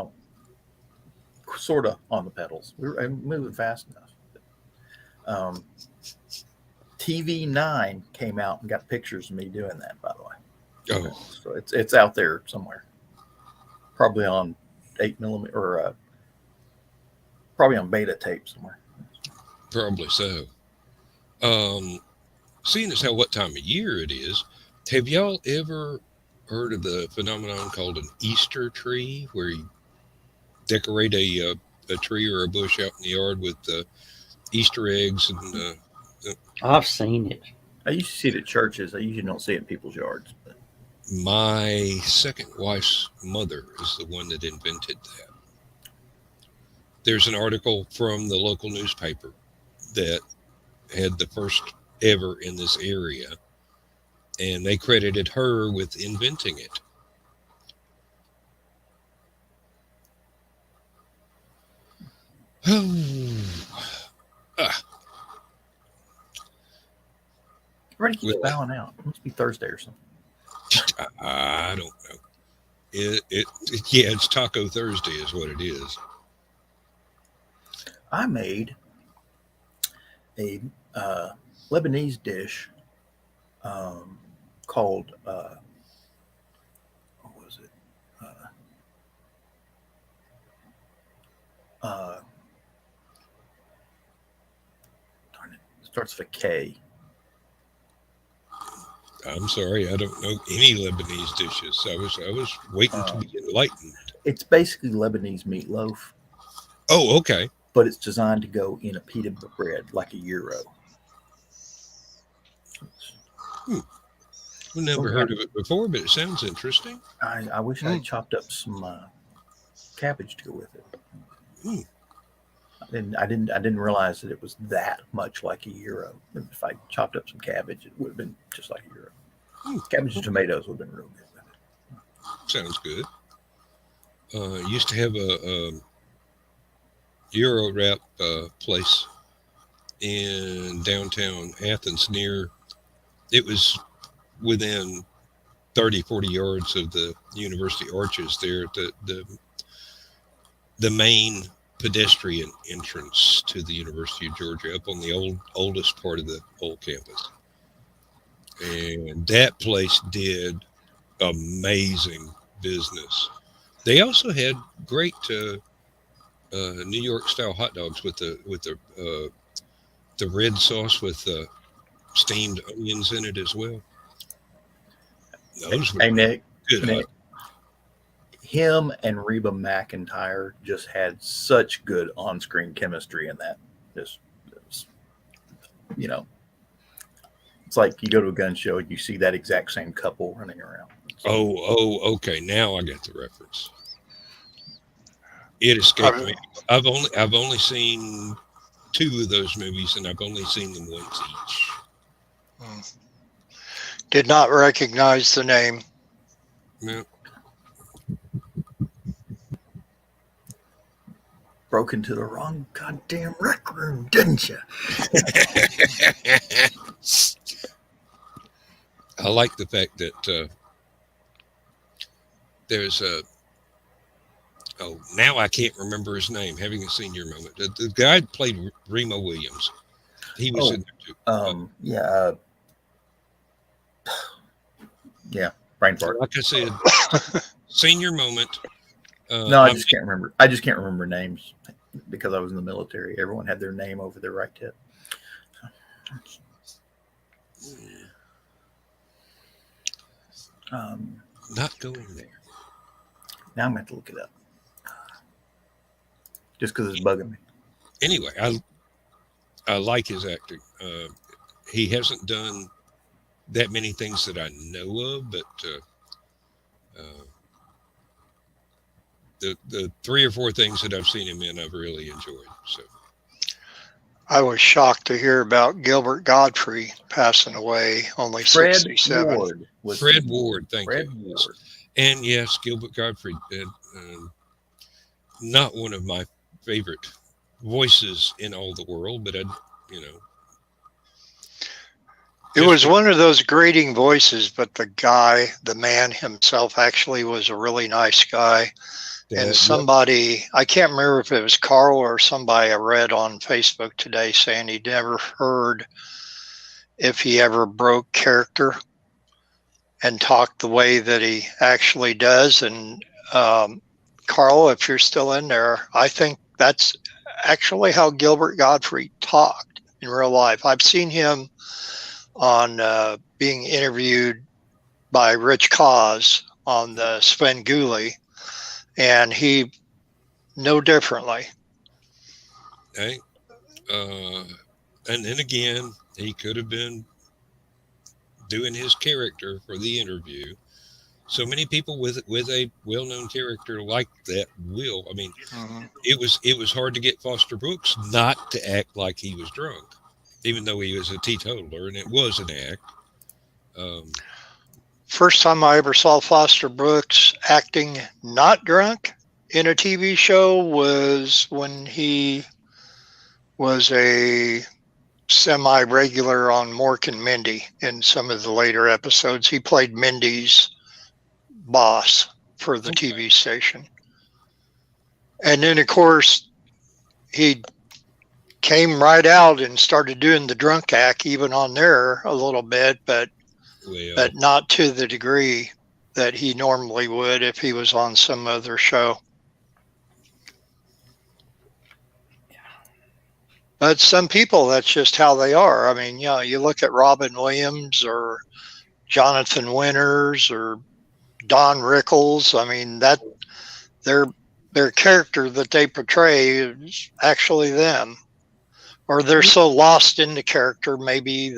sort of on the pedals. We were moving fast enough. TV9 came out and got pictures of me doing that. By the way, so it's out there somewhere, probably on 8mm or probably on beta tape somewhere. Probably so. Seeing as how what time of year it is, have y'all ever heard of the phenomenon called an Easter tree, where you decorate a tree or a bush out in the yard with Easter eggs and I've seen it. I used to see it at churches. I usually don't see it in people's yards. But my second wife's mother is the one that invented that. There's an article from the local newspaper that had the first ever in this area, and they credited her with inventing it. Everybody keeps bowing out. It must be Thursday or something. I don't know. It's Taco Thursday is what it is. I made a Lebanese dish called what was it? Darn it! It starts with a K. I'm sorry, I don't know any Lebanese dishes. I was waiting to be enlightened. It's basically Lebanese meatloaf. Oh, okay. But it's designed to go in a pita bread, like a gyro. I've never heard of it before, but it sounds interesting. I wish I had chopped up some cabbage to go with it. Hmm. I didn't realize that it was that much like a gyro. If I chopped up some cabbage, it would have been just like a gyro. Cabbage and tomatoes would have been real good with it. Sounds good. Used to have a Euro wrap place in downtown Athens it was within 30, 40 yards of the University Arches there, the main pedestrian entrance to the University of Georgia, up on the oldest part of the old campus. And that place did amazing business. They also had great New York style hot dogs with the red sauce with steamed onions in it as well. Those were Nick, good. Nick, him and Reba McEntire just had such good on-screen chemistry in that. Just, it's like you go to a gun show and you see that exact same couple running around. Okay. Now I get the reference. It escaped me. I've only seen 2 of those movies, and I've only seen them once each. Did not recognize the name. Yeah. Broke into the wrong goddamn rec room, didn't you? I like the fact that there's a. Oh, now I can't remember his name. Having a senior moment. The guy that played Remo Williams. He was in there too. Brain fart. Like I said, senior moment. No, I just can't remember. I just can't remember names because I was in the military. Everyone had their name over their right tip. Not going there. Now I'm going to have to look it up. Just because it's bugging me. Anyway, I like his acting. He hasn't done that many things that I know of, but the 3 or 4 things that I've seen him in, I've really enjoyed. So I was shocked to hear about Gilbert Godfrey passing away, only 67. Fred Ward, thank you. Ward. And yes, Gilbert Godfrey, not one of my favorite voices in all the world, but it was one of those grating voices, but the man himself actually was a really nice guy. And somebody, I can't remember if it was Carl or somebody I read on Facebook today saying he never heard if he ever broke character and talked the way that he actually does. And Carl, if you're still in there, I think that's actually how Gilbert Godfrey talked in real life. I've seen him on being interviewed by Rich Cause on the Svengoolie, and he no differently. Okay. And then again, he could have been doing his character for the interview. So many people with a well-known character like that will. I mean, it was hard to get Foster Brooks not to act like he was drunk, even though he was a teetotaler, and it was an act. First time I ever saw Foster Brooks acting not drunk in a TV show was when he was a semi-regular on Mork and Mindy in some of the later episodes. He played Mindy's boss for the TV station. And then, of course, he came right out and started doing the drunk act even on there a little bit, but not to the degree that he normally would if he was on some other show. But some people, that's just how they are. I mean, you look at Robin Williams or Jonathan Winters or Don Rickles. I mean, that their character that they portray is actually them. Or they're so lost in the character, maybe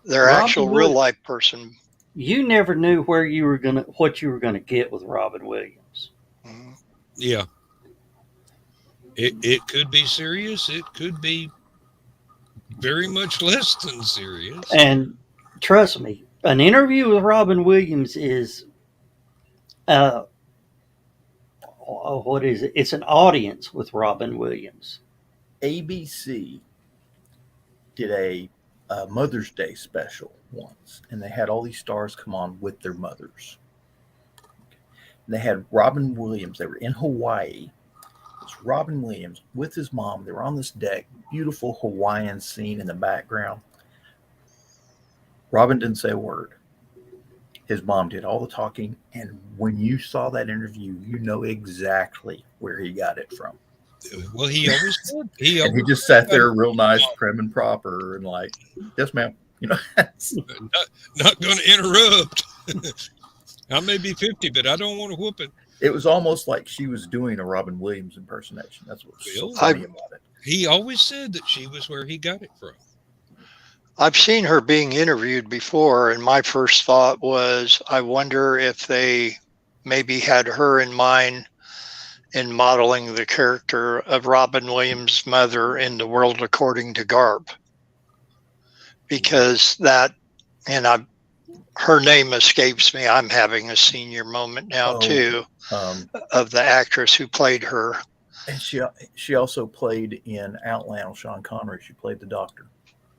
their Robin actual Williams. real life person. You never knew what you were gonna get with Robin Williams. Mhm. Yeah. It could be serious. It could be very much less than serious. And trust me, an interview with Robin Williams is what is it? It's an audience with Robin Williams. ABC did a Mother's Day special once, and they had all these stars come on with their mothers. And they had Robin Williams. They were in Hawaii. It's Robin Williams with his mom. They were on this deck. Beautiful Hawaiian scene in the background. Robin didn't say a word. His mom did all the talking. And when you saw that interview, you know exactly where he got it from. Well, he always did. He And he always just sat there real nice, prim and proper, and like, yes, ma'am. You know, not going to interrupt. I may be 50, but I don't want to whoop it. it was almost like she was doing a Robin Williams impersonation. That's what's so Well, funny about it. He always said that she was where he got it from. I've seen her being interviewed before, and my first thought was, I wonder if they maybe had her in mind in modeling the character of Robin Williams' mother in The World According to Garp. Because that, and her name escapes me. I'm having a senior moment now, too, of the actress who played her. And she also played in Outland with Sean Connery. She played the doctor.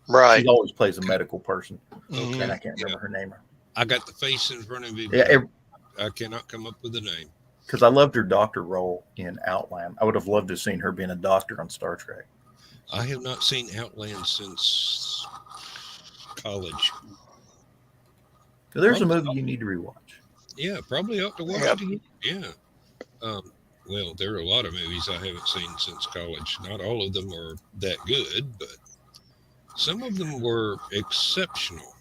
Right. She always plays a medical person. Mhm. And I can't remember her name. I got the face in front of me. Yeah, I cannot come up with a name. because I loved her doctor role in Outland. I would have loved to have seen her being a doctor on Star Trek. I have not seen Outland since college. There's a movie you need to rewatch. Yeah, probably ought to watch Yep. it again. Yeah. Well, there are a lot of movies I haven't seen since college. Not all of them are that good, but some of them were exceptional.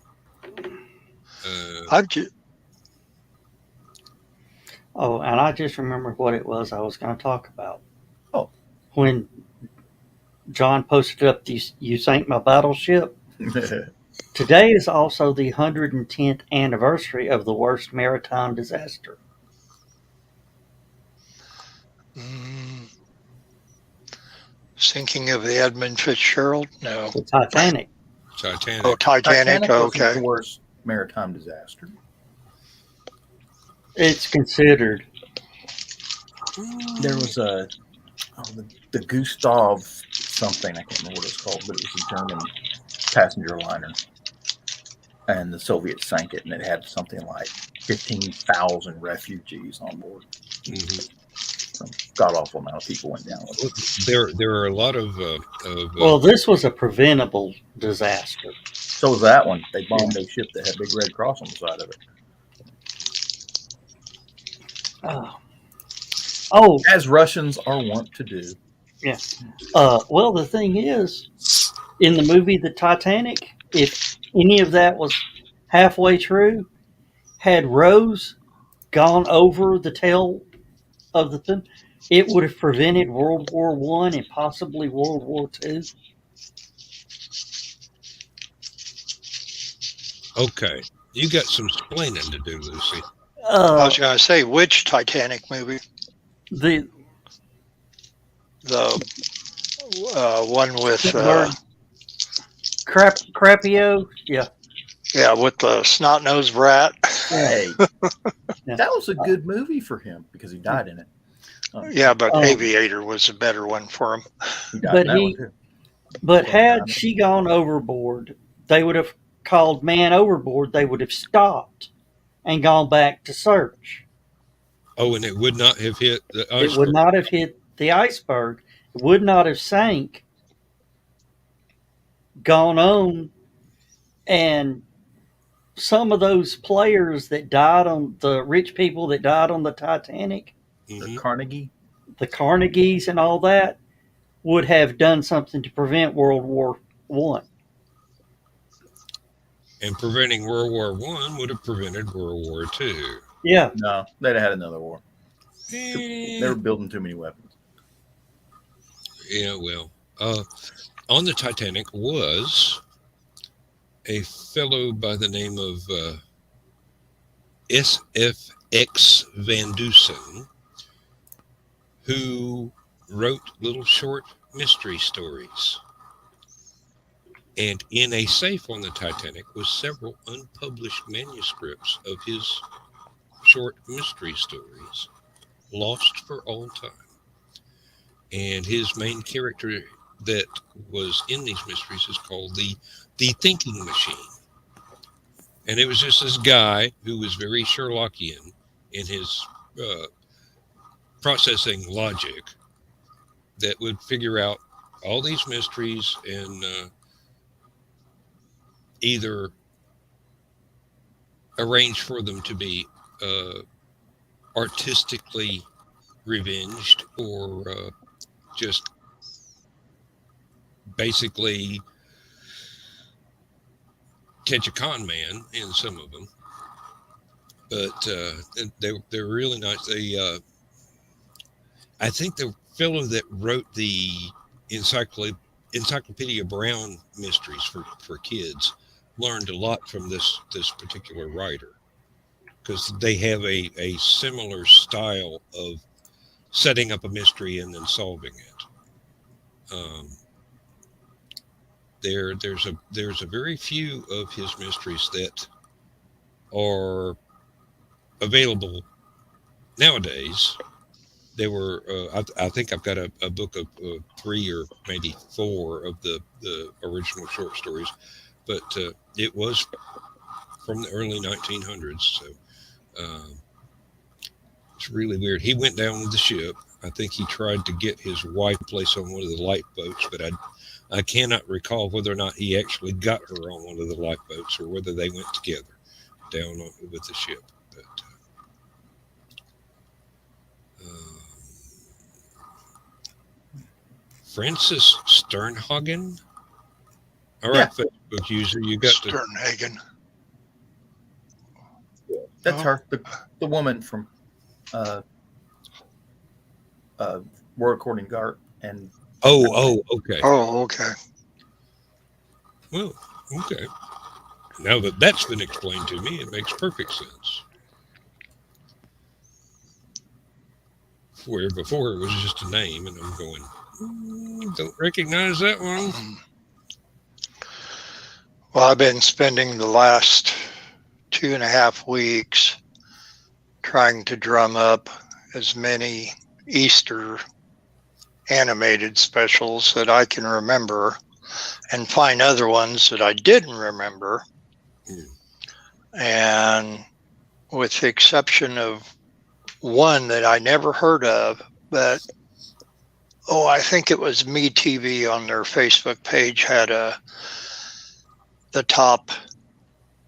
I've just, Oh, and I just remembered what it was I was going to talk about. Oh. When John posted up these, "You sank my battleship." Today is also the 110th anniversary of the worst maritime disaster. Sinking of the Edmund Fitzgerald? No. The Titanic. Titanic. Oh, Titanic. wasn't Okay. the worst maritime disaster. It's considered. There was the Gustav something, I can't remember what it's called, but it was a German passenger liner. And the Soviets sank it, and it had something like 15,000 refugees on board. Mhm. Some god-awful amount of people went down with it. There are a lot of Well, this was a preventable disaster. So was that one. They bombed a ship that had a big red cross on the side of it. Oh, As Russians are wont to do. well, the thing is, in the movie The Titanic, if any of that was halfway true, had Rose gone over the tail of the thing, it would have prevented World War I and possibly World War II. Okay, you got some explaining to do, Lucy. I was going to say, which Titanic movie? The One with, Crapio, yeah. yeah, with the snot-nosed rat. Hey, Yeah. that was a good movie for him because he died in it. Yeah, but Oh. Aviator was a better one for him. He died But in that he- one too. But had she gone overboard, they would have called man overboard. They would have stopped and gone back to search. Oh, and it would not have hit the It iceberg. would not have hit the iceberg. It would not have sank, gone on, and some of those players that died on the rich people that died on the Titanic, Mhm. Carnegie. the Carnegies and all that, would have done something to prevent World War I. And preventing World War I would have prevented World War II. Yeah, No, they'd have had another war. They were building too many weapons. Yeah, well, on the Titanic was a fellow by the name of SFX Van Dusen, who wrote little short mystery stories. And in a safe on the Titanic was several unpublished manuscripts of his short mystery stories, lost for all time. And his main character that was in these mysteries is called the Thinking Machine. And it was just this guy who was very Sherlockian in his processing logic that would figure out all these mysteries and either arrange for them to be artistically revenged or just basically catch a con man in some of them. But they're really nice. They, I think the fellow that wrote the Encyclopedia Brown mysteries for kids learned a lot from this particular writer, because they have a similar style of setting up a mystery and then solving it. There's a very few of his mysteries that are available nowadays. They were I think I've got a book of 3 or maybe 4 of the original short stories, but it was from the early 1900s. So it's really weird. He went down with the ship. I think he tried to get his wife placed on one of the lifeboats, but I cannot recall whether or not he actually got her on one of the lifeboats or whether they went together down with the ship. But Francis Sternhagen. All right, yeah. Facebook user, you got Sternhagen. That's her, the woman from World According to Garp and. Okay. Oh, okay. Well, okay. Now that that's been explained to me, it makes perfect sense. Where before it was just a name, and I'm going, don't recognize that one. Well, I've been spending the last 2.5 weeks trying to drum up as many Easter animated specials that I can remember and find other ones that I didn't remember. And with the exception of one that I never heard of, but I think it was MeTV on their Facebook page had the top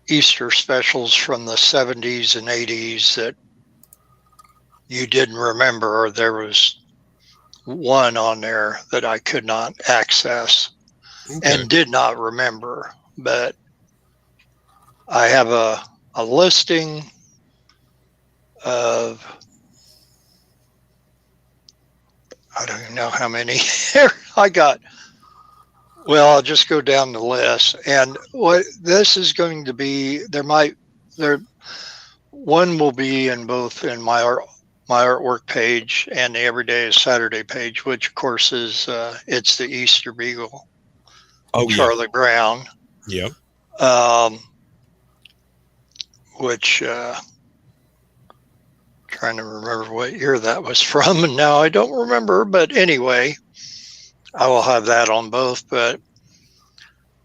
Easter specials from the 70s and 80s that you didn't remember, or there was one on there that I could not access and did not remember. But I have a listing of, I don't even know how many I got. Well, I'll just go down the list. And what this is going to be, one will be in both in my artwork page and the Everyday is Saturday page, which of course is it's the Easter Beagle. Charlie Brown. Yeah. Which trying to remember what year that was from, and now I don't remember. But anyway, I will have that on both. But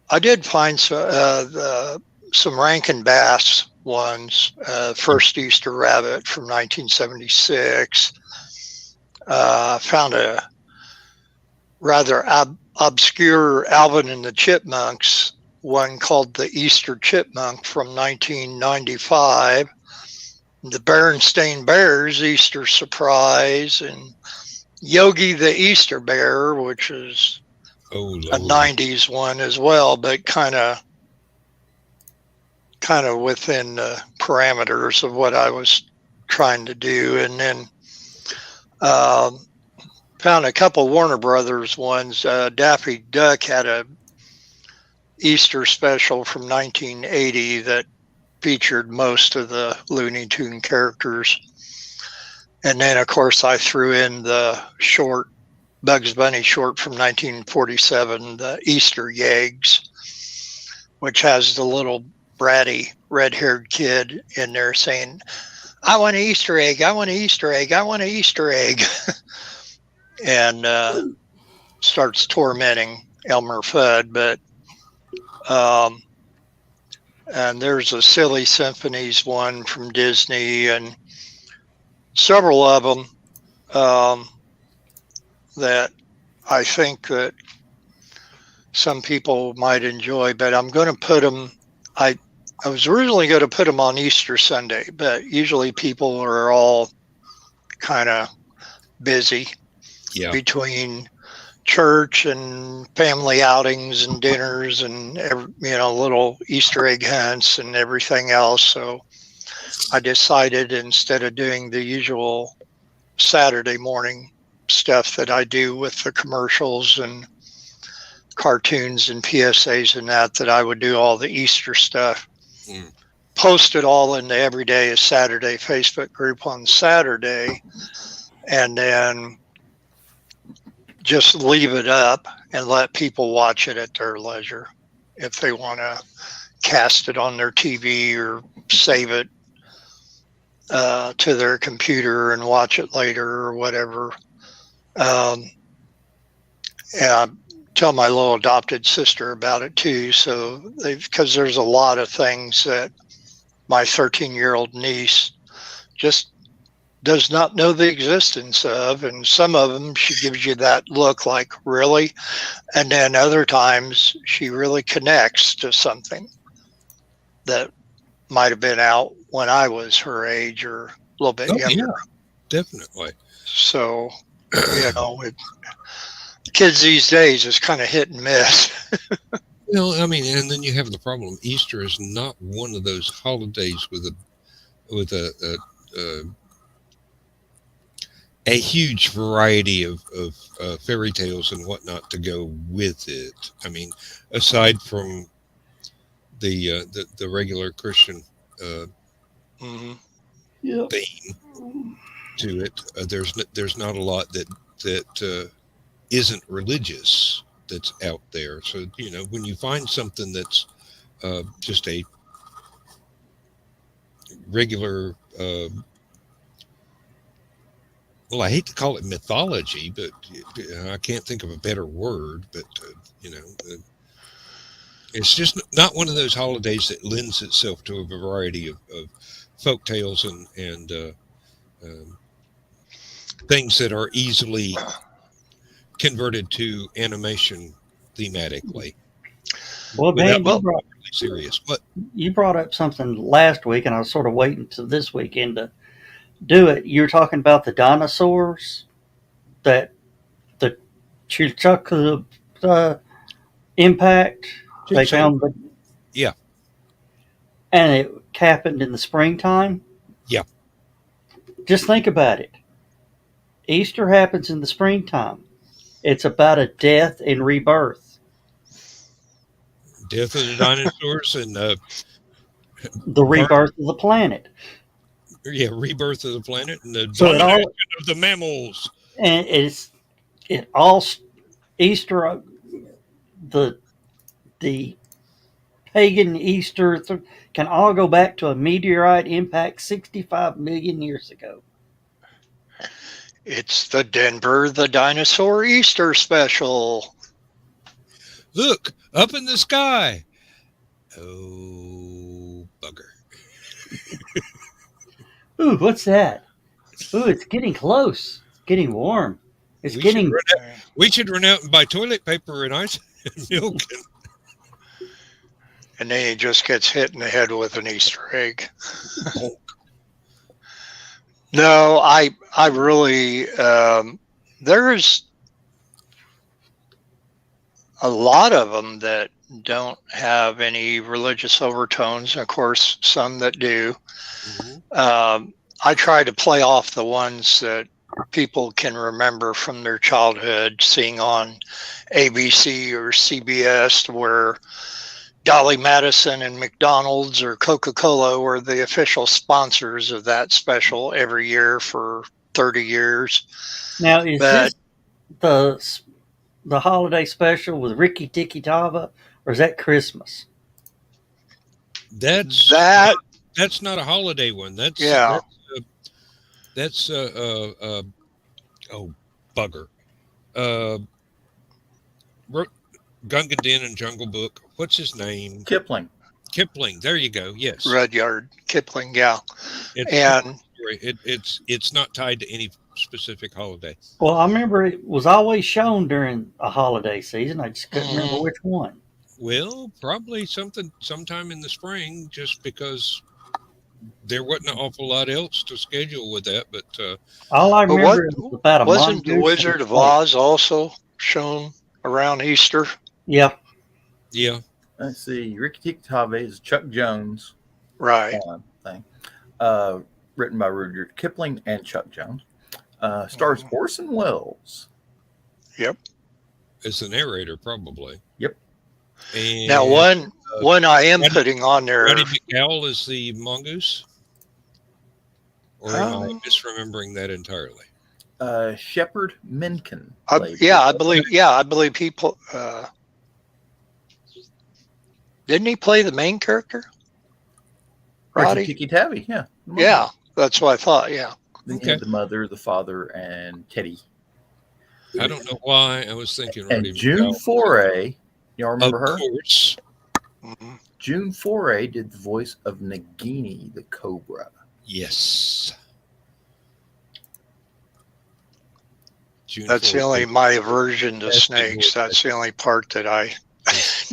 I did find some Rankin Bass ones. First Easter Rabbit from 1976. Found a rather obscure Alvin and the Chipmunks one called the Easter Chipmunk from 1995. The Berenstain Bears Easter Surprise, and Yogi the Easter Bear, which is a 90s one as well, but kind of within the parameters of what I was trying to do. And then found a couple Warner Brothers ones. Daffy Duck had Easter special from 1980 that featured most of the Looney Tune characters. And then, of course, I threw in the short, Bugs Bunny short from 1947, the Easter Yeggs, which has the little bratty red-haired kid in there saying, I want an Easter egg, I want an Easter egg, I want an Easter egg. And starts tormenting Elmer Fudd. But and there's a Silly Symphonies one from Disney, and several of them that I think that some people might enjoy. But I'm going to put them. I was originally going to put them on Easter Sunday, but usually people are all kind of busy between church and family outings and dinners and little Easter egg hunts and everything else. So I decided, instead of doing the usual Saturday morning stuff that I do with the commercials and cartoons and PSAs and that I would do all the Easter stuff. Post it all in the Everyday is Saturday Facebook group on Saturday, and then just leave it up and let people watch it at their leisure. If they want to cast it on their TV or save it to their computer and watch it later or whatever. And I tell my little adopted sister about it too. So because there's a lot of things that my 13-year-old niece just does not know the existence of, and some of them she gives you that look like, really? And then other times she really connects to something that might have been out when I was her age or a little bit younger. Yeah, definitely. So, kids these days is kind of hit and miss. I mean, and then you have the problem. Easter is not one of those holidays with a huge variety of fairy tales and whatnot to go with it. I mean, aside from the regular Christian theme to it, there's not a lot that isn't religious that's out there. So when you find something that's just a regular well, I hate to call it mythology, but I can't think of a better word. But it's just not one of those holidays that lends itself to a variety of folk tales and things that are easily converted to animation thematically. Well, Dan, serious. But you brought up something last week, and I was sort of waiting to this weekend to do it. You're talking about the dinosaurs that the Chilchuk impact. They found, yeah, and it happened in the springtime. Yeah, just think about it. Easter happens in the springtime. It's about a death and rebirth. Death of the dinosaurs and the rebirth of the planet. Yeah, rebirth of the planet and the domination of the mammals. And it all Easter, the pagan Easter can all go back to a meteorite impact 65 million years ago. It's the Denver the Dinosaur Easter special. Look, up in the sky. Oh, bugger. Ooh, what's that? Ooh, it's getting close. It's getting warm. We should run out and buy toilet paper and ice and milk. And then he just gets hit in the head with an Easter egg. No, I really, there's a lot of them that don't have any religious overtones. Of course, some that do. Mm-hmm. I try to play off the ones that people can remember from their childhood, seeing on ABC or CBS, where Dolly Madison and McDonald's or Coca-Cola were the official sponsors of that special every year for 30 years. Now, is But this the holiday special with Ricky Tikki Tava, or is that Christmas? That's that, not a holiday one. yeah, That's oh bugger. Uh, Gunga Din and Jungle Book. What's his name? Kipling. Kipling. There you go. Yes. Rudyard Kipling, yeah. It's And it's not tied to any specific holiday. Well, I remember it was always shown during a holiday season. I just couldn't remember which one. Well, probably sometime in the spring, just because there wasn't an awful lot else to schedule with that. But All I remember is about a wasn't the mongoose Wizard and a of snake. Oz also shown around Easter? Yeah. yeah, Let's see. Ricky Tikki Tava is Chuck Jones Right. thing. Written by Rudyard Kipling and Chuck Jones. Stars Orson Welles. Yep. as the narrator, probably. Yep. And Now, one I am putting on there. Roddy McDowell is the mongoose, or am I Oh. misremembering that entirely? Shepard Mencken. I played believe he didn't he play the main character? Ricky Roddy? Tikki Tava, yeah. Yeah, that's what I thought. Yeah. Then Okay. you had the mother, the father, and Teddy. I don't know why I was thinking And Roddy June McDowell. Foray, y'all Of remember her? course. Mhm. June Foray did the voice of Nagini the Cobra. Yes. June That's the 4th. only my aversion to That's the snakes. voice. That's the only part that I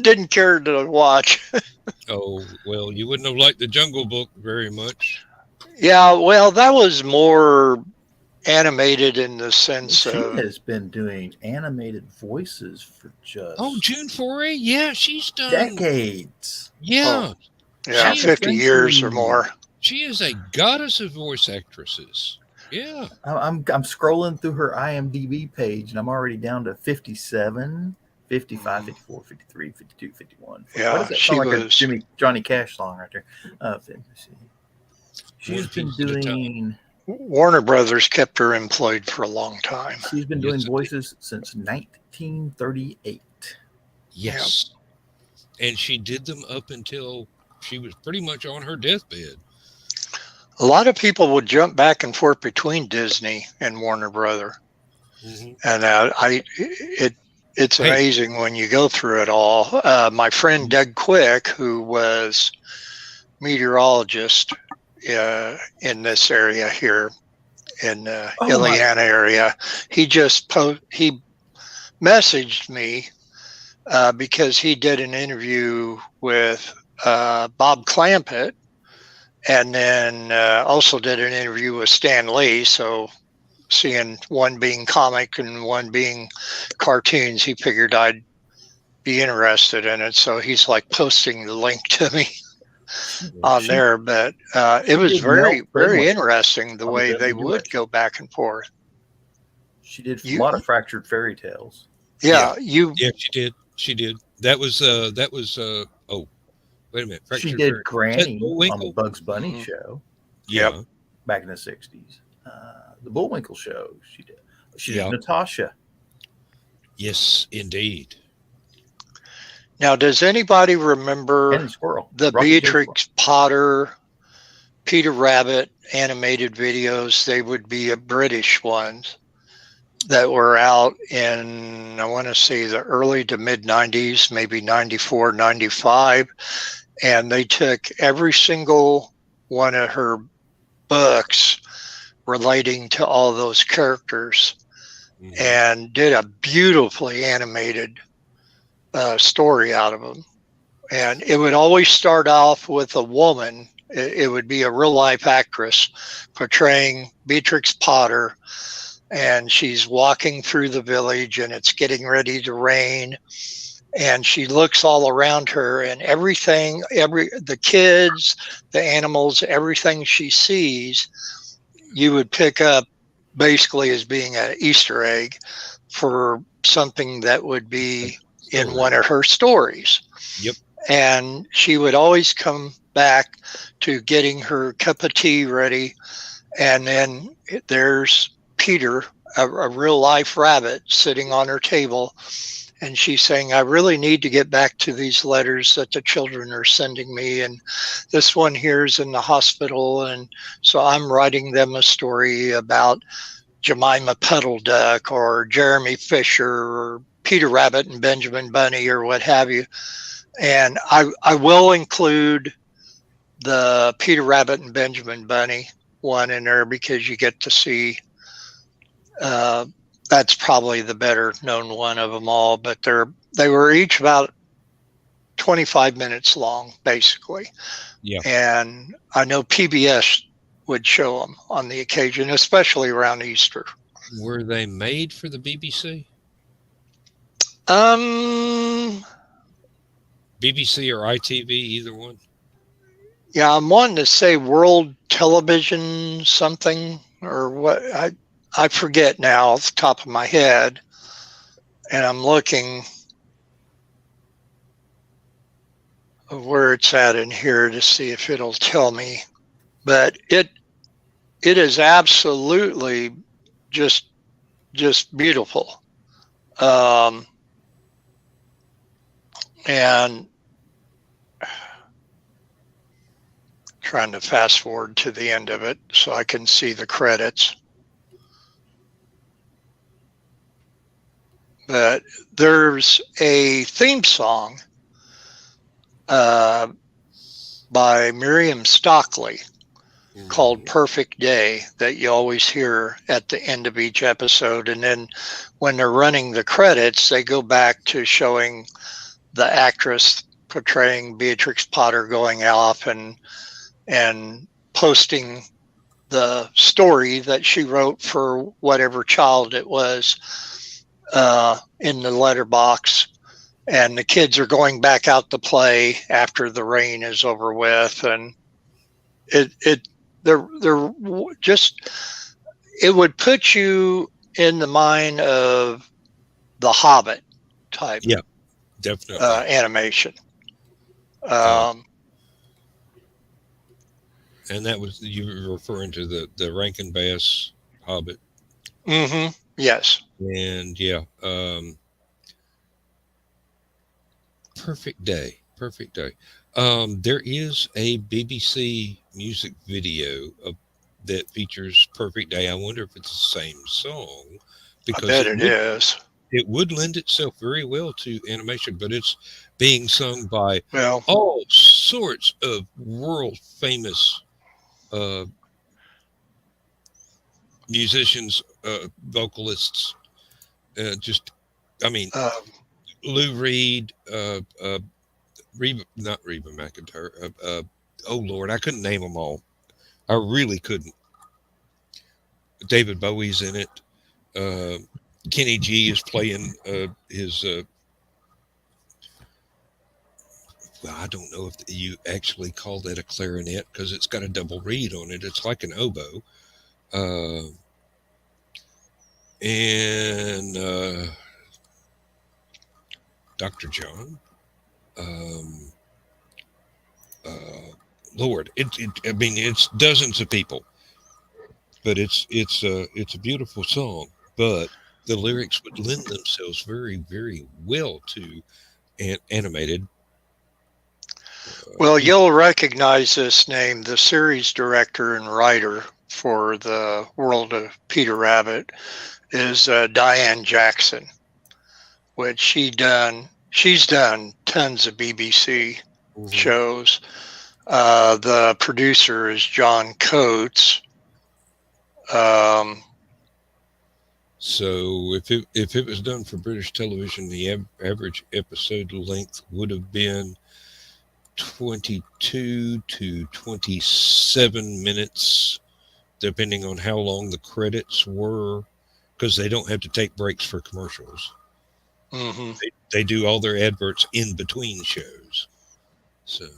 didn't care to watch. Oh, well, you wouldn't have liked the Jungle Book very much. Yeah, well, that was more animated in the sense She of has been doing animated voices for just Oh, June Foray? Yeah, she's done. decades. Yeah. yeah, She 50 years or essentially- more. She is a goddess of voice actresses. Yeah. I'm scrolling through her IMDb page and I'm already down to 57, 55, 54, 53, 52, 51. Yeah, What does that she sound like a was- Johnny Cash song right there? Let me see. She's One been piece at a time. doing Warner Brothers kept her employed for a long time. she's been Yes, doing indeed. voices since 1938. Yes. And she did them up until she was pretty much on her deathbed. A lot of people would jump back and forth between Disney and Warner Brother, Mhm. and it's Hey. amazing when you go through it all. My friend Doug Quick, who was meteorologist in this area here in my- Ileana area, he messaged me because he did an interview with Bob Clampett, and then also did an interview with Stan Lee. So seeing one being comic and one being cartoons, he figured I'd be interested in it. So he's like posting the link to me on She- there. But it was did very, melt very very much interesting the on the way they WWF. would go back and forth. She did You- a lot of fractured fairy tales. Yeah, Yeah, she did. She did. That was oh, wait a minute. She Fractured did Fairy- Granny Is that on the Bullwinkle? Bugs Bunny Mhm. show Yeah. back in the 60s. The Bullwinkle show she did. She Yeah. did Natasha. Yes, indeed. Now, does anybody remember And Squirrel. the Rocky J. Beatrix Potter, Peter Rabbit animated videos? They would be British ones that were out in, I want to say, the early to mid 90s, maybe 94, 95. And they took every single one of her books relating to all those characters Mhm. and did a beautifully animated story out of them. And it would always start off with a woman. It would be a real life actress portraying Beatrix Potter, and she's walking through the village and it's getting ready to rain. And she looks all around her, and everything, the kids, the animals, everything she sees, you would pick up basically as being an Easter egg for something that would be in one of her stories. Yep. And she would always come back to getting her cup of tea ready. And then there's Peter, a real life rabbit, sitting on her table. And she's saying, I really need to get back to these letters that the children are sending me. And this one here is in the hospital. And so I'm writing them a story about Jemima Puddle Duck or Jeremy Fisher or Peter Rabbit and Benjamin Bunny or what have you. And I will include the Peter Rabbit and Benjamin Bunny one in there because you get to see that's probably the better known one of them all, but they were each about 25 minutes long, basically. Yeah. And I know PBS would show them on the occasion, especially around Easter. Were they made for the BBC? BBC or ITV, either one? Yeah, I'm wanting to say World Television something or what. I forget now off the top of my head, and I'm looking where it's at in here to see if it'll tell me. But it is absolutely just beautiful, and trying to fast forward to the end of it so I can see the credits. But there's a theme song by Miriam Stockley called Perfect Day that you always hear at the end of each episode. And then when they're running the credits, they go back to showing the actress portraying Beatrix Potter going off and posting the story that she wrote for whatever child it was in the letterbox, and the kids are going back out to play after the rain is over with, and they're just, it would put you in the mind of the Hobbit type, yeah, definitely animation. And that was, you were referring to the Rankin Bass Hobbit. Mm-hmm. Yes. And yeah, Perfect Day. There is a BBC music video that features Perfect Day. I wonder if it's the same song, because I bet it is. It would lend itself very well to animation, but it's being sung by Well, all sorts of world famous musicians, vocalists, Lou Reed, not Reba McEntire. Oh Lord, I couldn't name them all. I really couldn't. David Bowie's in it. Kenny G is playing his. Well, I don't know if you actually call that a clarinet because it's got a double reed on it. It's like an oboe. And Dr. John. Lord, I mean, it's dozens of people, but it's a beautiful song. But the lyrics would lend themselves very, very well to animated. Well, you'll recognize this name. The series director and writer for the World of Peter Rabbit is Diane Jackson, which she's done tons of BBC shows. The producer is John Coates. So if it was done for British television, the average episode length would have been 22 to 27 minutes, depending on how long the credits were, because they don't have to take breaks for commercials. Mm-hmm. They do all their adverts in between shows. So,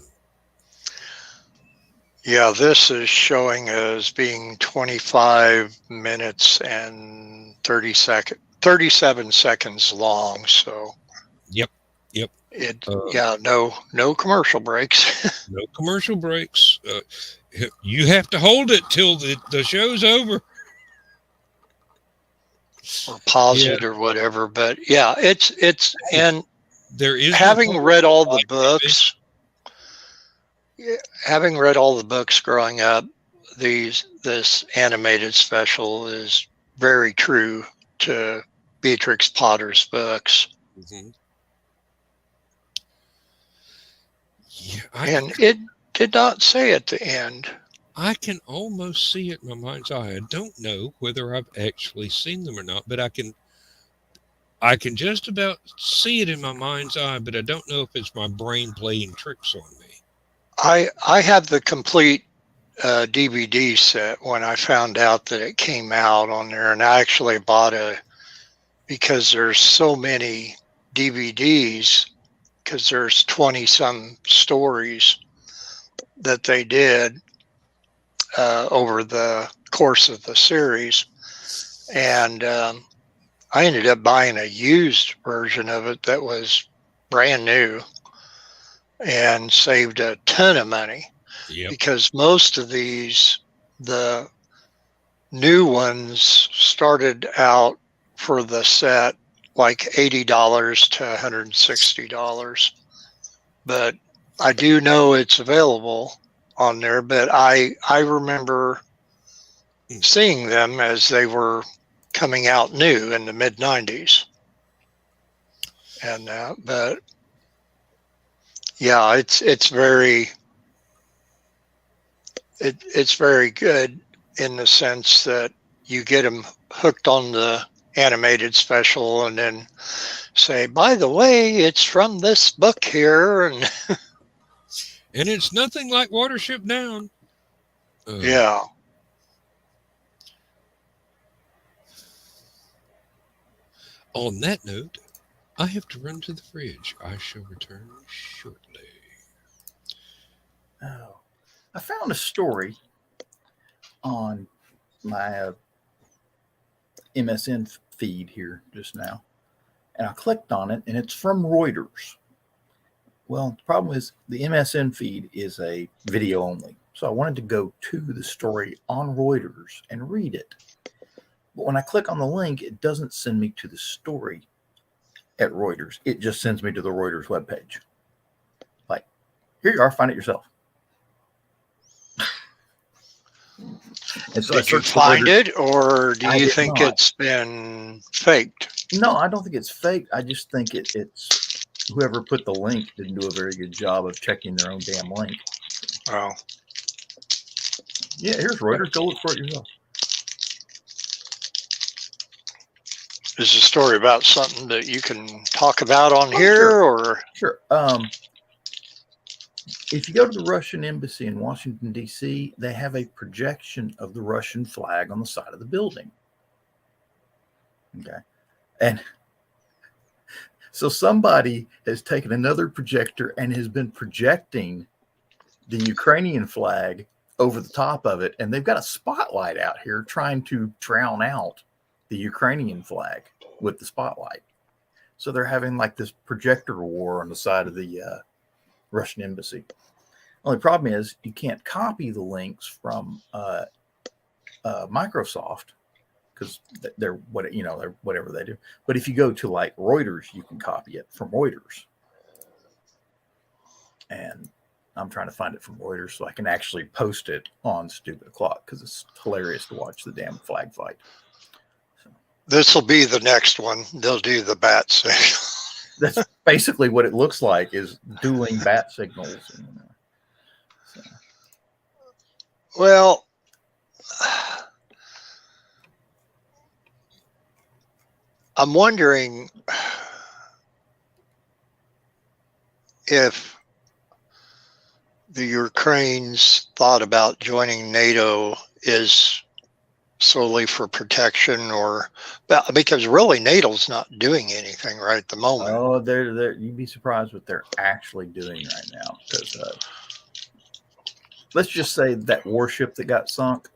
yeah, this is showing as being 25 minutes and 37 seconds long. So, yep. No commercial breaks. No commercial breaks. You have to hold it till the show's over. Or pause Yeah. it or whatever. But yeah, it's and There is having read all the books, growing up, this animated special is very true to Beatrix Potter's books. Mm-hmm. And it did not say at the end. I can almost see it in my mind's eye. I don't know whether I've actually seen them or not, but I can just about see it in my mind's eye, but I don't know if it's my brain playing tricks on me. I have the complete DVD set when I found out that it came out on there, and I actually bought because there's so many DVDs, because there's 20 some stories that they did over the course of the series, and I ended up buying a used version of it that was brand new and saved a ton of money. Yep. Because most of these, the new ones started out for the set like $80 to $160. But I do know it's available on there, but I remember seeing them as they were coming out new in the mid 90s. And but yeah, it's very good in the sense that you get them hooked on the animated special and then say, by the way, it's from this book here, and and it's nothing like Watership Down. Yeah. On that note, I have to run to the fridge. I shall return shortly. Oh, I found a story on my MSN feed here just now, and I clicked on it, and it's from Reuters. Well, the problem is the MSN feed is a video only, so I wanted to go to the story on Reuters and read it. But when I click on the link, it doesn't send me to the story at Reuters. It just sends me to the Reuters webpage. Like, here you are, find it yourself. And so Did you find it, or do you think not. It's been faked? No, I don't think it's fake. I just think it's whoever put the link didn't do a very good job of checking their own damn link. Oh. Yeah, here's Reuters. Go look for it yourself. Is the story about something that you can talk about on here, sure. or? Sure. If you go to the Russian embassy in Washington, D.C., they have a projection of the Russian flag on the side of the building. Okay. And so somebody has taken another projector and has been projecting the Ukrainian flag over the top of it. And they've got a spotlight out here trying to drown out the Ukrainian flag with the spotlight. So they're having like this projector war on the side of the Russian embassy. Only problem is you can't copy the links from Microsoft because they're whatever they do. But if you go to like Reuters, you can copy it from Reuters. And I'm trying to find it from Reuters so I can actually post it on Stupid O'Clock because it's hilarious to watch the damn flag fight. So. This will be the next one. They'll do the bat signal. That's basically what it looks like, is dueling bat signals. And, so. Well, I'm wondering if the Ukraine's thought about joining NATO is solely for protection, or because really NATO's not doing anything right at the moment. Oh, they're you'd be surprised what they're actually doing right now. Because let's just say that warship that got sunk,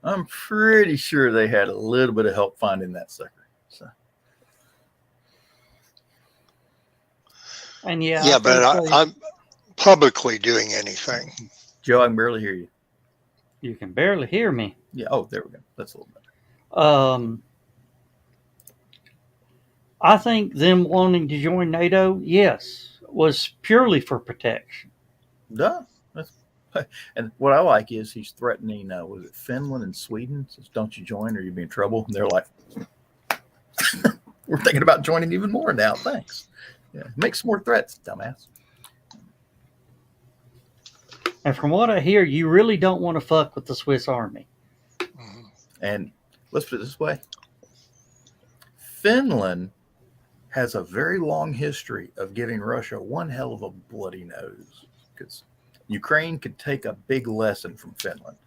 I'm pretty sure they had a little bit of help finding that sucker. So. And yeah, Yeah, but I'm publicly doing anything. Joe, I can barely hear you. you can barely hear me. Yeah. Oh, there we go. That's a little better. I think them wanting to join NATO, yes, was purely for protection. Duh. And what I like is he's threatening, was it Finland and Sweden? Says, don't you join or you'll be in trouble. And they're like, we're thinking about joining even more now. Thanks. Yeah, make some more threats, dumbass. And from what I hear, you really don't want to fuck with the Swiss Army. And let's put it this way. Finland has a very long history of giving Russia one hell of a bloody nose, because Ukraine could take a big lesson from Finland.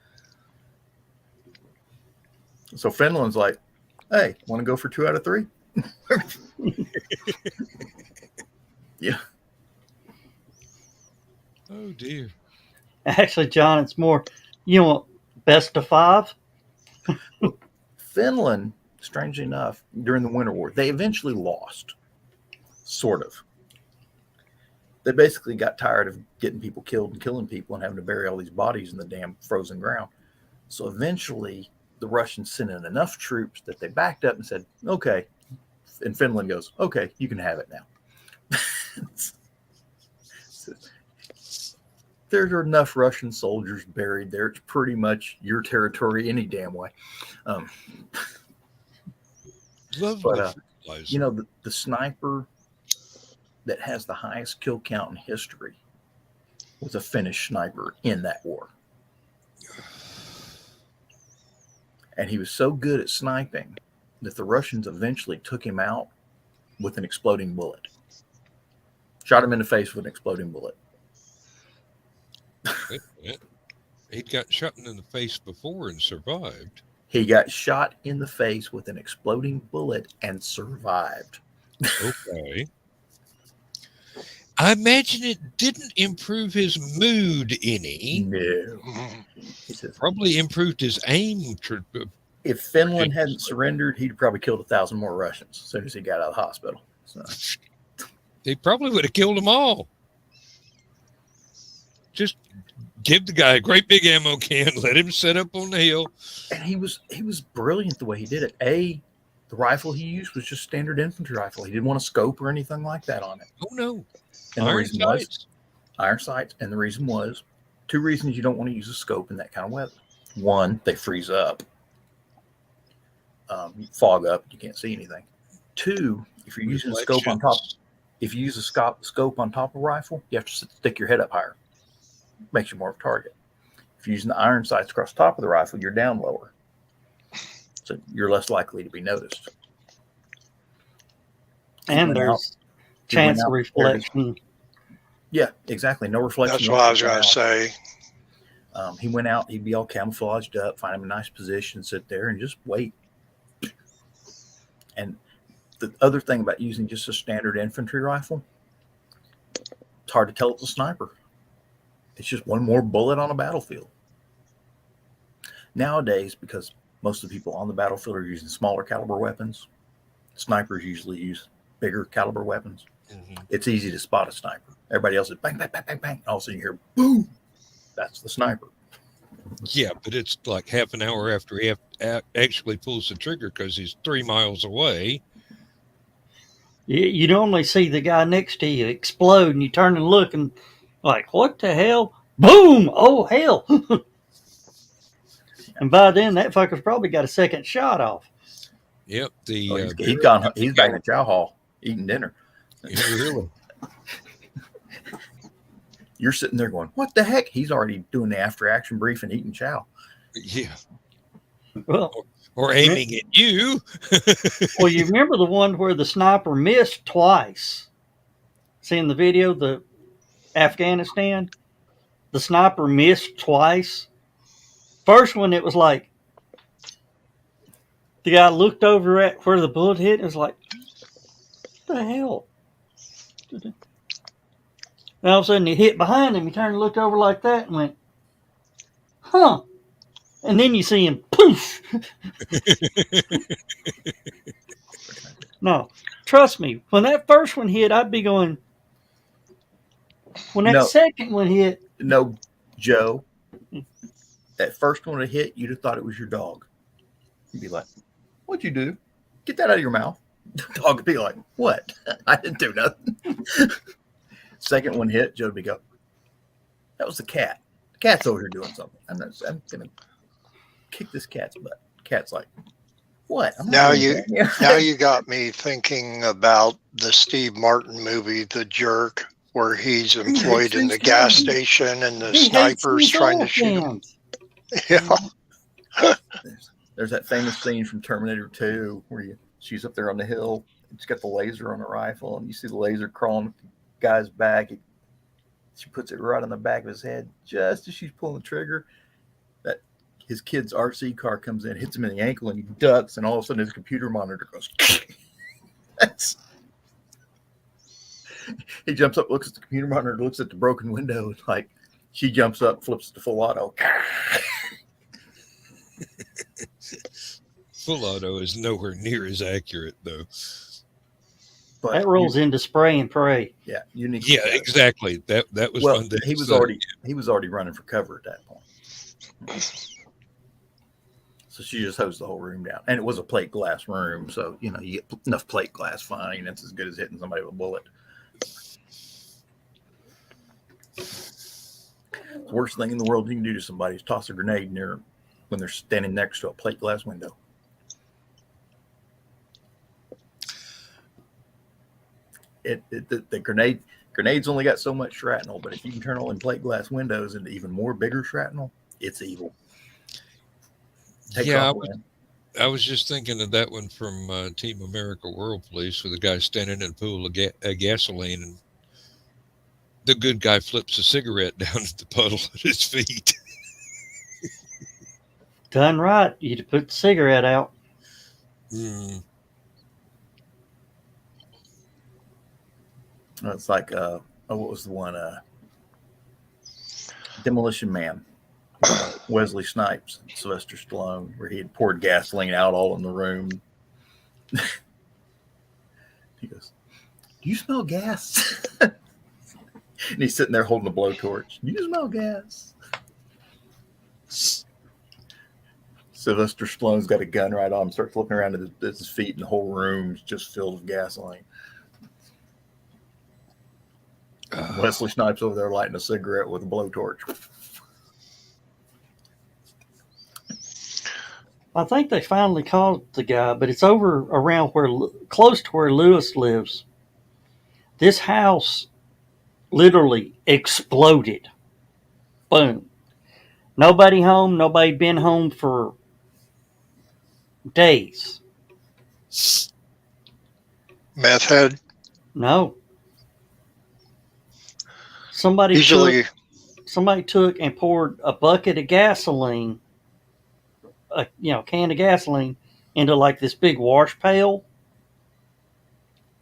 So Finland's like, hey, want to go for 2 out of 3? Yeah. Oh dear. Actually, John, it's more, best of 5. Finland, strangely enough, during the Winter War, they eventually lost, sort of. They basically got tired of getting people killed and killing people and having to bury all these bodies in the damn frozen ground. So eventually, the Russians sent in enough troops that they backed up and said, okay. And Finland goes, okay, you can have it now. There are enough Russian soldiers buried there. It's pretty much your territory any damn way. Lovely. But, the sniper that has the highest kill count in history was a Finnish sniper in that war. And he was so good at sniping that the Russians eventually took him out with an exploding bullet. Shot him in the face with an exploding bullet. He'd got shot in the face before and survived. He got shot in the face with an exploding bullet and survived. Okay. I imagine it didn't improve his mood any. No. He says, Probably improved his aim. If Finland hadn't surrendered, he'd probably killed 1,000 more Russians as soon as he got out of the hospital. So. He probably would have killed them all. Just give the guy a great big ammo can, let him set up on the hill. And he was brilliant the way he did it. The rifle he used was just standard infantry rifle. He didn't want a scope or anything like that on it. Oh no. And the reason was iron sights. And the reason was 2 reasons you don't want to use a scope in that kind of weather. 1, they freeze up. Fog up, you can't see anything. 2, if you're using a scope on top, if you use a scope on top of a rifle, you have to stick your head up higher. Makes you more of a target. If you're using the iron sights across the top of the rifle, you're down lower. So you're less likely to be noticed. And there's chance of reflection. Yeah, exactly. No reflection. That's what I was going to say. He went out, he'd be all camouflaged up, find him a nice position, sit there and just wait. And the other thing about using just a standard infantry rifle, it's hard to tell it's a sniper. It's just one more bullet on a battlefield. Nowadays, because most of the people on the battlefield are using smaller caliber weapons, snipers usually use bigger caliber weapons. Mm-hmm. It's easy to spot a sniper. Everybody else is bang, bang, bang, bang, bang. All of a sudden you hear boom. That's the sniper. Yeah, but it's like half an hour after he actually pulls the trigger because he's 3 miles away. You normally see the guy next to you explode and you turn and look and like, what the hell? Boom! Oh, hell. And by then, that fucker's probably got a second shot off. Yep. He's back in the chow hall eating dinner. Yeah, really. You're sitting there going, what the heck? He's already doing the after action brief and eating chow. Yeah. Well, or aiming at you. Well, you remember the one where the sniper missed twice? Seeing the video, the Afghanistan? The sniper missed twice. First one, it was like the guy looked over at where the bullet hit and was like, what the hell? And all of a sudden, he hit behind him. He turned and looked over like that and went, huh. And then you see him, poof. No, trust me. When that first one hit, I'd be going, When that No. second one hit, No, Joe, that first one to hit, you'd have thought it was your dog. You'd be like, "What'd you do? Get that out of your mouth." The dog would be like, "What? I didn't do nothing." Second one hit, Joe would be go, "That was the cat. The cat's over here doing something. I'm gonna kick this cat's butt." Cat's like, "What?" I'm not Now doing you that." Yeah. now you got me thinking about the Steve Martin movie, The Jerk, where he's employed in the gas station and the he hates sniper's these trying to oil shoot him. cans. Yeah. There's that famous scene from Terminator 2 where she's up there on the hill. She's got the laser on her rifle, and you see the laser crawling up the guy's back. She puts it right on the back of his head just as she's pulling the trigger. That his kid's RC car comes in, hits him in the ankle, and he ducks, and all of a sudden his computer monitor goes. He jumps up, looks at the computer monitor, looks at the broken window, and like she jumps up, flips it to full auto. Full auto is nowhere near as accurate, though. But That rolls into spray and pray. yeah, unique. Yeah, exactly. That was Well, fun. he was already running for cover at that point. So she just hosed the whole room down, and it was a plate glass room. So you get enough plate glass, fine. That's as good as hitting somebody with a bullet. The worst thing in the world you can do to somebody is toss a grenade near when they're standing next to a plate glass window. The grenades only got so much shrapnel, but if you can turn all in plate glass windows into even more bigger shrapnel, it's evil. Yeah, I was just thinking of that one from Team America World Police, with the guy standing in a pool of gasoline, and the good guy flips a cigarette down at the puddle at his feet. Done right. You'd put the cigarette out. Mm. It's like what was the one? Demolition Man. Wesley Snipes, Sylvester Stallone, where he had poured gasoline out all in the room. He goes, "Do you smell gas?" And he's sitting there holding a blowtorch. "Do you smell gas?" Sylvester Stallone's got a gun right on him, starts looking around at his feet, and the whole room's just filled with gasoline. Wesley Snipes over there lighting a cigarette with a blowtorch. I think they finally caught the guy, but it's over around close to where Lewis lives. This house literally exploded. Boom. Nobody home. Nobody been home for days. Meth head. No. Somebody took and poured a bucket of gasoline, a can of gasoline, into like this big wash pail.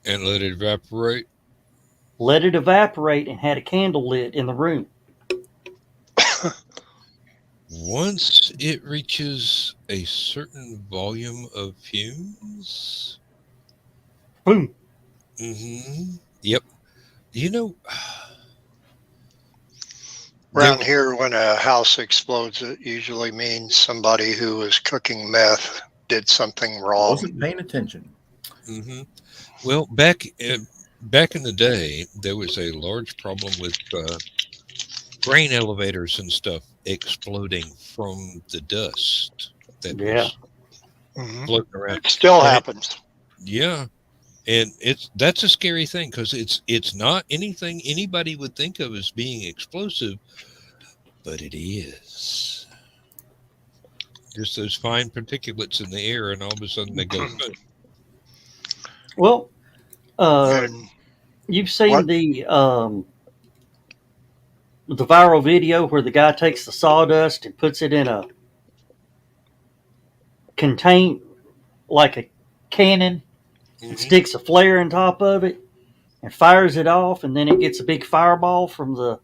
And let it evaporate. Let it evaporate and had a candle lit in the room. Once it reaches a certain volume of fumes. Boom. Mm-hmm. Yep. Around here, when a house explodes, it usually means somebody who was cooking meth did something wrong. Wasn't paying attention. Mm-hmm. Well, back in the day, there was a large problem with grain elevators and stuff exploding from the dust that was floating around. It still happens. Yeah. And that's a scary thing, because it's not anything anybody would think of as being explosive, but it is. Just those fine particulates in the air, and all of a sudden they go. Well, you've seen the viral video where the guy takes the sawdust and puts it in a like a cannon. And sticks a flare on top of it and fires it off, and then it gets a big fireball from the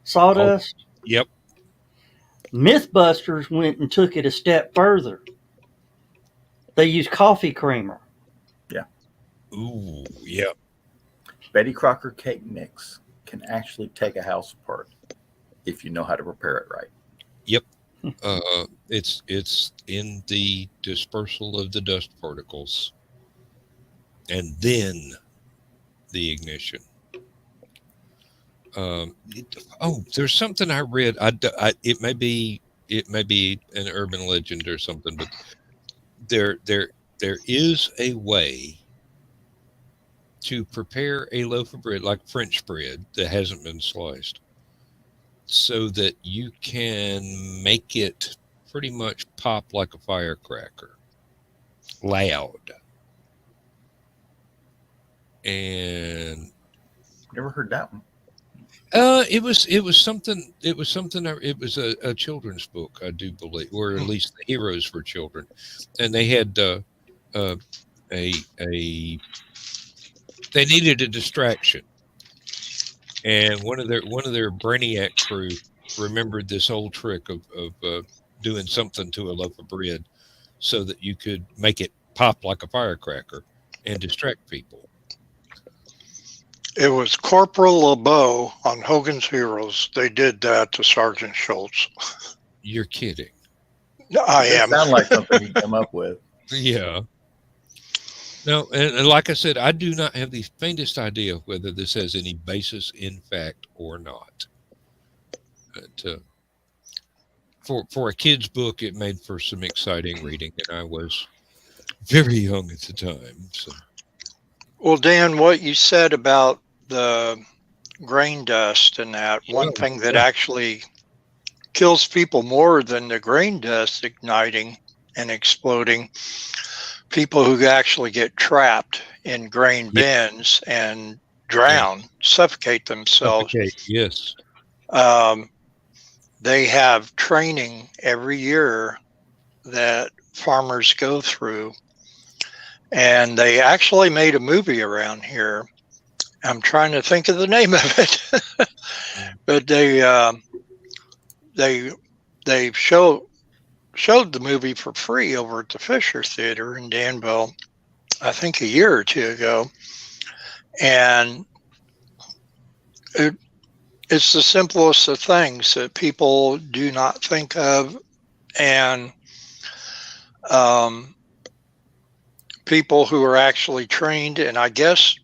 sawdust. Oh, yep. Mythbusters went and took it a step further. They used coffee creamer. Yeah. Ooh, yep. Betty Crocker cake mix. can actually take a house apart if you know how to repair it right. Yep. It's in the dispersal of the dust particles, and then the ignition. There's something I read. It may be an urban legend or something, but there is a way to prepare a loaf of bread, like French bread that hasn't been sliced, so that you can make it pretty much pop like a firecracker, loud. And Never heard that one. it was something. It was something. It was a children's book, I do believe, or at least the heroes were children, and they had a they needed a distraction, and one of their brainiac crew remembered this old trick of doing something to a loaf of bread so that you could make it pop like a firecracker and distract people. It was Corporal LeBeau on Hogan's Heroes. They did that to Sergeant Schultz. You're kidding. I It am. sound like something he come up with. Yeah. No, and like I said, I do not have the faintest idea whether this has any basis in fact or not. But for a kid's book, it made for some exciting reading, and I was very young at the time. So. Well, Dan, what you said about the grain dust and that, one thing that actually kills people more than the grain dust igniting and exploding, people who actually get trapped in grain bins and drown, suffocate themselves. Suffocate, yes. They have training every year that farmers go through, and they actually made a movie around here. I'm trying to think of the name of it, but they showed the movie for free over at the Fisher Theater in Danville, I think a year or two ago, and it's the simplest of things that people do not think of, and people who are actually trained, and I guess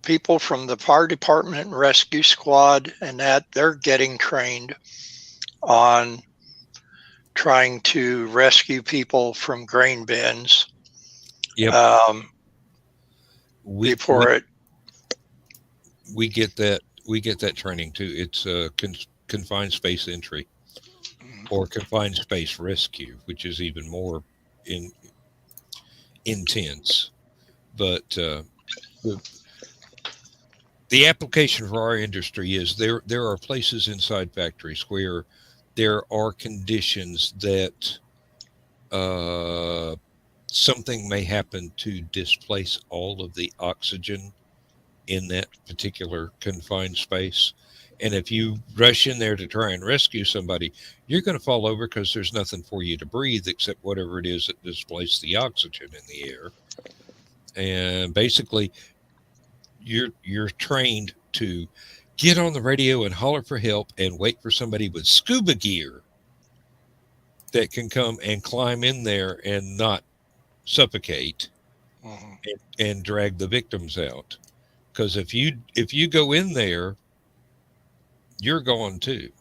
people from the fire department and rescue squad and that, they're getting trained on trying to rescue people from grain bins. Yep. We get that training too. It's confined space entry or confined space rescue, which is even more intense. But the application for our industry is there are places inside factories where there are conditions that something may happen to displace all of the oxygen in that particular confined space. And if you rush in there to try and rescue somebody, you're going to fall over because there's nothing for you to breathe except whatever it is that displaced the oxygen in the air. And basically, you're trained to get on the radio and holler for help and wait for somebody with scuba gear that can come and climb in there and not suffocate and drag the victims out. Because if you go in there, you're gone too.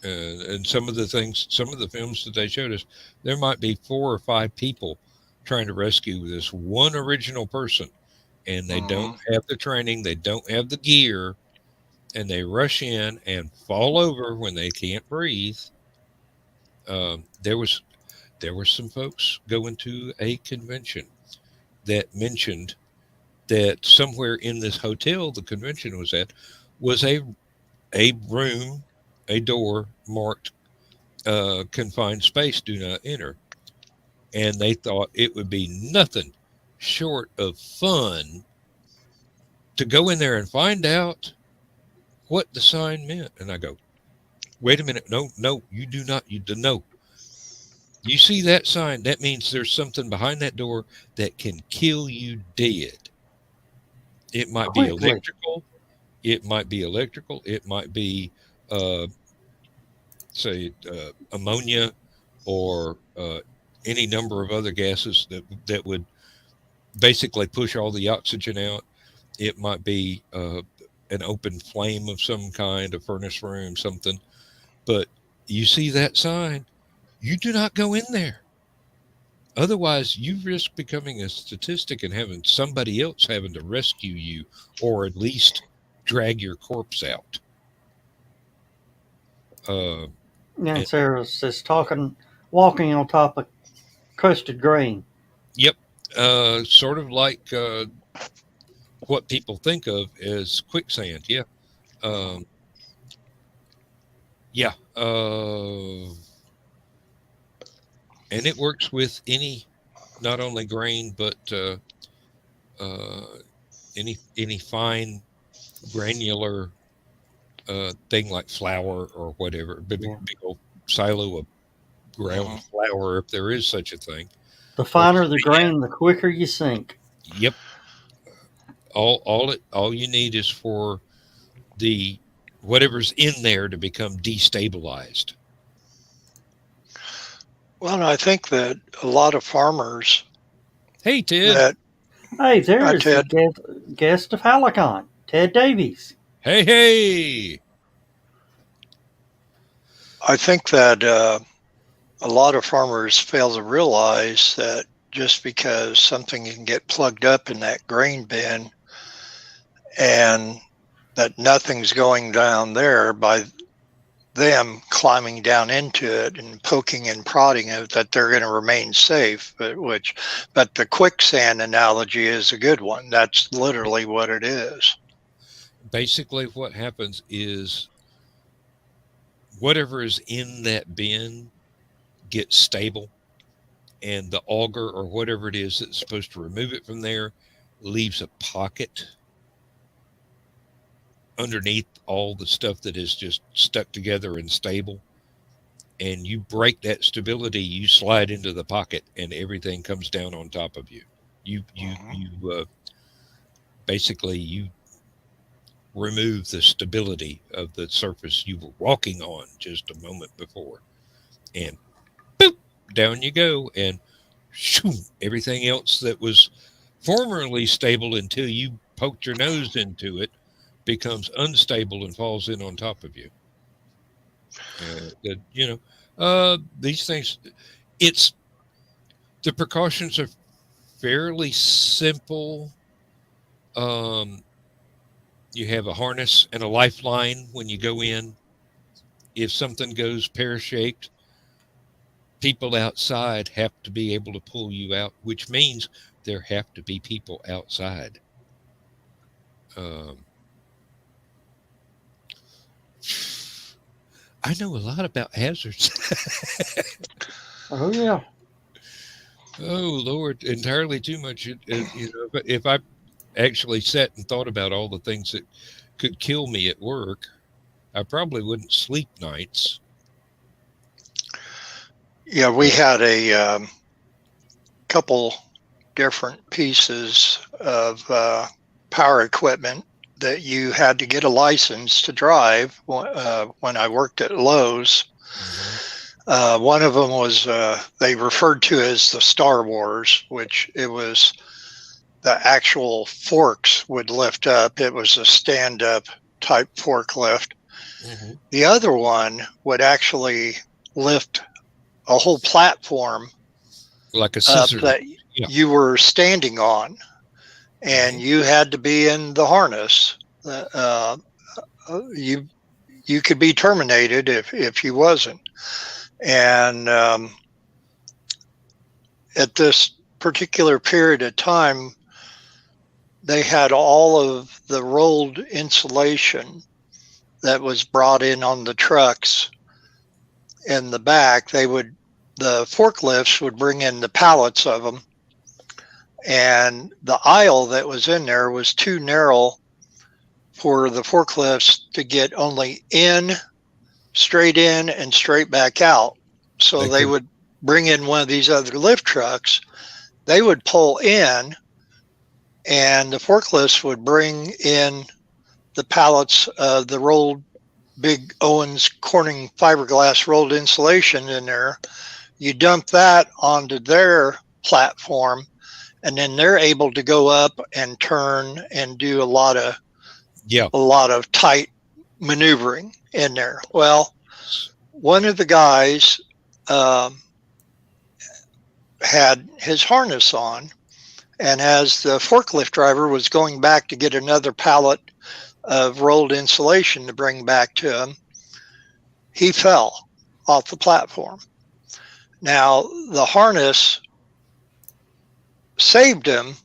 And some of the films that they showed us, there might be 4 or 5 people trying to rescue this one original person, and they don't have the training, they don't have the gear, and they rush in and fall over when they can't breathe. There were some folks going to a convention that mentioned that somewhere in this hotel the convention was at was a room, a door marked confined space, do not enter. And they thought it would be nothing short of fun to go in there and find out what the sign meant. And I go, wait a minute. No, you do not. No. You see that sign? That means there's something behind that door that can kill you dead. It might be electrical. It might be electrical. It might be, say, ammonia, or any number of other gases that would basically push all the oxygen out. It might be an open flame of some kind, a furnace room, something. But you see that sign, you do not go in there. Otherwise, you risk becoming a statistic and having somebody else having to rescue you, or at least drag your corpse out. Uh, Yeah, and, and Sarah's just walking on top of crusted grain. yep, sort of like what people think of as quicksand. Yeah. Um, yeah. And it works with any, not only grain, but uh, any fine granular thing like flour or whatever. Yeah. Big old silo of ground flour, if there is such a thing. The finer the grain, the quicker you sink. Yep. All you need is for the whatever's in there to become destabilized. Well, I think that a lot of farmers Hey, Ted. that Hey, there's Ted. the guest of HallowCon, Ted Davies. Hey. I think that a lot of farmers fail to realize that just because something can get plugged up in that grain bin and that nothing's going down there by them climbing down into it and poking and prodding it, that they're going to remain safe. But the quicksand analogy is a good one. That's literally what it is. Basically, what happens is whatever is in that bin gets stable, and the auger or whatever it is that's supposed to remove it from there leaves a pocket underneath all the stuff that is just stuck together and stable. And you break that stability, you slide into the pocket, and everything comes down on top of you. You basically you remove the stability of the surface you were walking on just a moment before, and boop, down you go, and shoo, everything else that was formerly stable until you poked your nose into it becomes unstable and falls in on top of you. These things, it's the precautions are fairly simple. You have a harness and a lifeline when you go in. If something goes pear-shaped, people outside have to be able to pull you out, which means there have to be people outside. I know a lot about hazards. Oh, yeah. Oh, Lord, entirely too much. But if I actually sat and thought about all the things that could kill me at work, I probably wouldn't sleep nights. Yeah, we had a couple different pieces of power equipment that you had to get a license to drive when I worked at Lowe's. Mm-hmm. One of them was they referred to as the Star Wars, which it was the actual forks would lift up. It was a stand-up type forklift. Mm-hmm. The other one would actually lift a whole platform like a scissor that you were standing on, and you had to be in the harness. You could be terminated if you wasn't. And at this particular period of time, they had all of the rolled insulation that was brought in on the trucks in the back. The forklifts would bring in the pallets of them, and the aisle that was in there was too narrow for the forklifts to get only straight in and straight back out. So they would bring in one of these other lift trucks. They would pull in, and the forklifts would bring in the pallets of the rolled big Owens Corning fiberglass rolled insulation in there. You dump that onto their platform, and then they're able to go up and turn and do a lot of tight maneuvering in there. Well, one of the guys had his harness on, and as the forklift driver was going back to get another pallet of rolled insulation to bring back to him, he fell off the platform. Now, the harness saved him,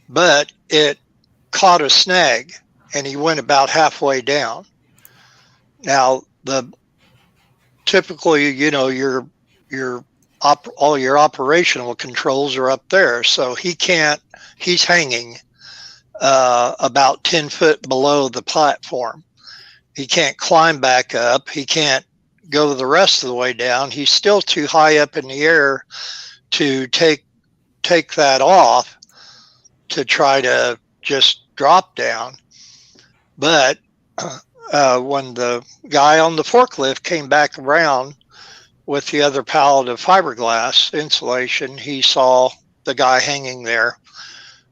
but it caught a snag, and he went about halfway down. Now, typically, all your operational controls are up there, so he's hanging about 10 foot below the platform. He can't climb back up. He can't go the rest of the way down. He's still too high up in the air to take that off to try to just drop down. But when the guy on the forklift came back around with the other pallet of fiberglass insulation, he saw the guy hanging there,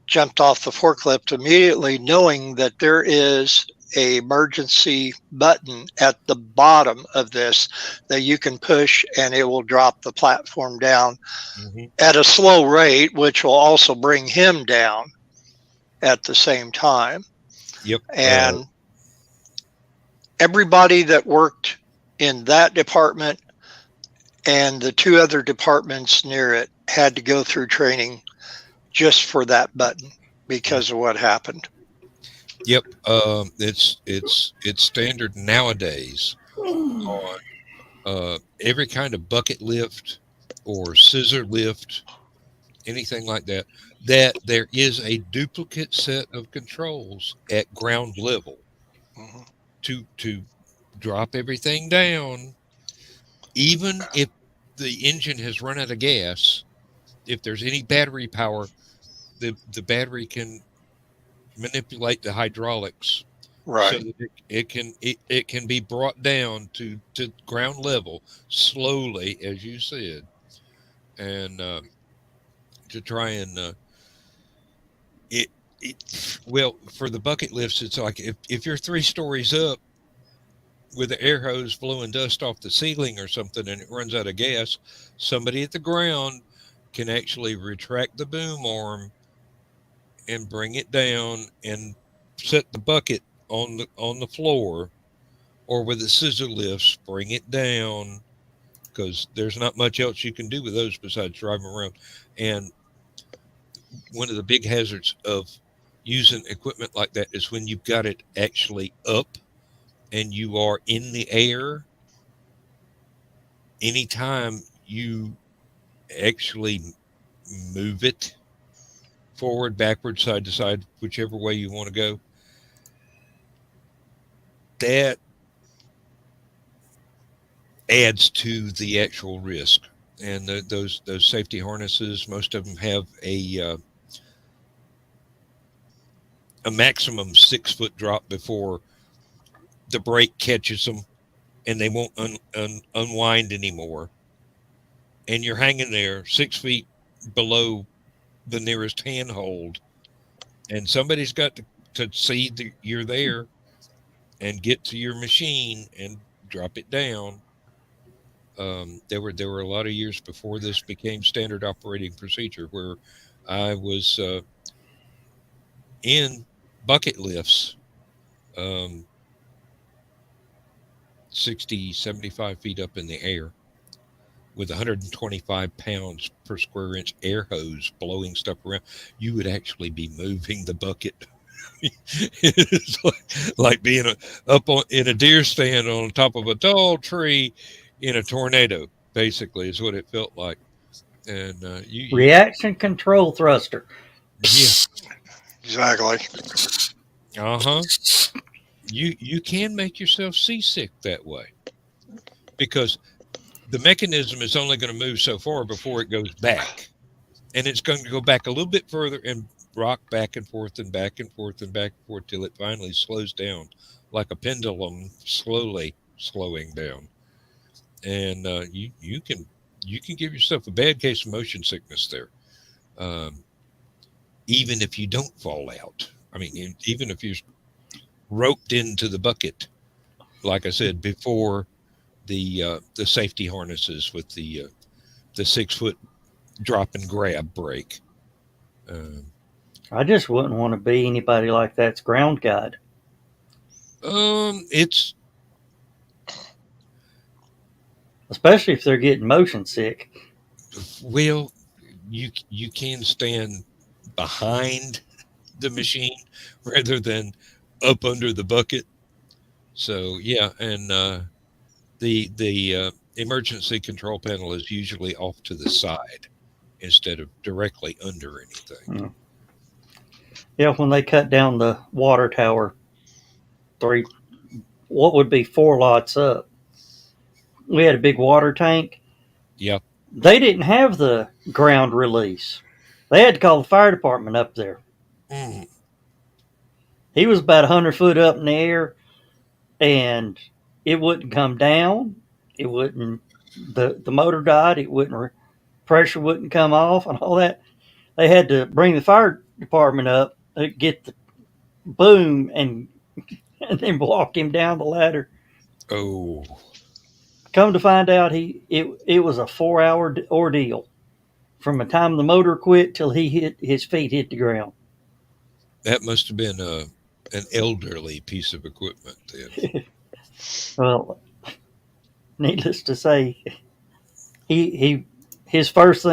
jumped off the forklift immediately, knowing that there is a emergency button at the bottom of this that you can push and it will drop the platform down at a slow rate, which will also bring him down at the same time. Yep. And everybody that worked in that department and the two other departments near it had to go through training just for that button because of what happened. Yep. It's standard nowadays on every kind of bucket lift or scissor lift, anything like that, that there is a duplicate set of controls at ground level to drop everything down. Even if the engine has run out of gas, if there's any battery power, the battery can manipulate the hydraulics, right? So that it can be brought down to ground level slowly, as you said, and to try and well, for the bucket lifts, it's like if you're 3 stories up with an air hose blowing dust off the ceiling or something and it runs out of gas, somebody at the ground can actually retract the boom arm and bring it down and set the bucket on the floor, or with the scissor lifts, bring it down, because there's not much else you can do with those besides driving around. And one of the big hazards of using equipment like that is when you've got it actually up and you are in the air. Anytime you actually move it forward, backward, side to side, whichever way you want to go, that adds to the actual risk. And those safety harnesses, most of them have a maximum 6 foot drop before the brake catches them and they won't unwind anymore. And you're hanging there 6 feet below the nearest handhold, and somebody's got to see that you're there and get to your machine and drop it down. There were a lot of years before this became standard operating procedure where I was in bucket lifts 60, 75 feet up in the air with 125 pounds per square inch air hose blowing stuff around. You would actually be moving the bucket. It's like being up in a deer stand on top of a tall tree in a tornado, basically, is what it felt like. And reaction control thruster. Yeah, exactly. You can make yourself seasick that way, because the mechanism is only going to move so far before it goes back, and it's going to go back a little bit further and rock back and forth and back and forth and back and forth till it finally slows down like a pendulum slowly slowing down. And you can give yourself a bad case of motion sickness there, um, even if you don't fall out. I mean, even if you're roped into the bucket, like I said before, the safety harnesses with the 6 foot drop and grab brake. Um, I just wouldn't want to be anybody like that's ground guide. it's Especially if they're getting motion sick. well, you can stand behind the machine rather than up under the bucket. So yeah, and the emergency control panel is usually off to the side instead of directly under anything. Mm. Yeah, when they cut down the water tower, what would be 4 lots up, we had a big water tank. Yeah. They didn't have the ground release. They had to call the fire department up there. Mm. He was about 100 foot up in the air, and it wouldn't come down. It wouldn't. The motor died. It wouldn't. Pressure wouldn't come off, and all that. They had to bring the fire department up, get the boom, and then walk him down the ladder. Oh, Come to find out, it was a 4 hour ordeal from the time the motor quit till his feet hit the ground. that must have been an elderly piece of equipment then. Well, needless to say, he his first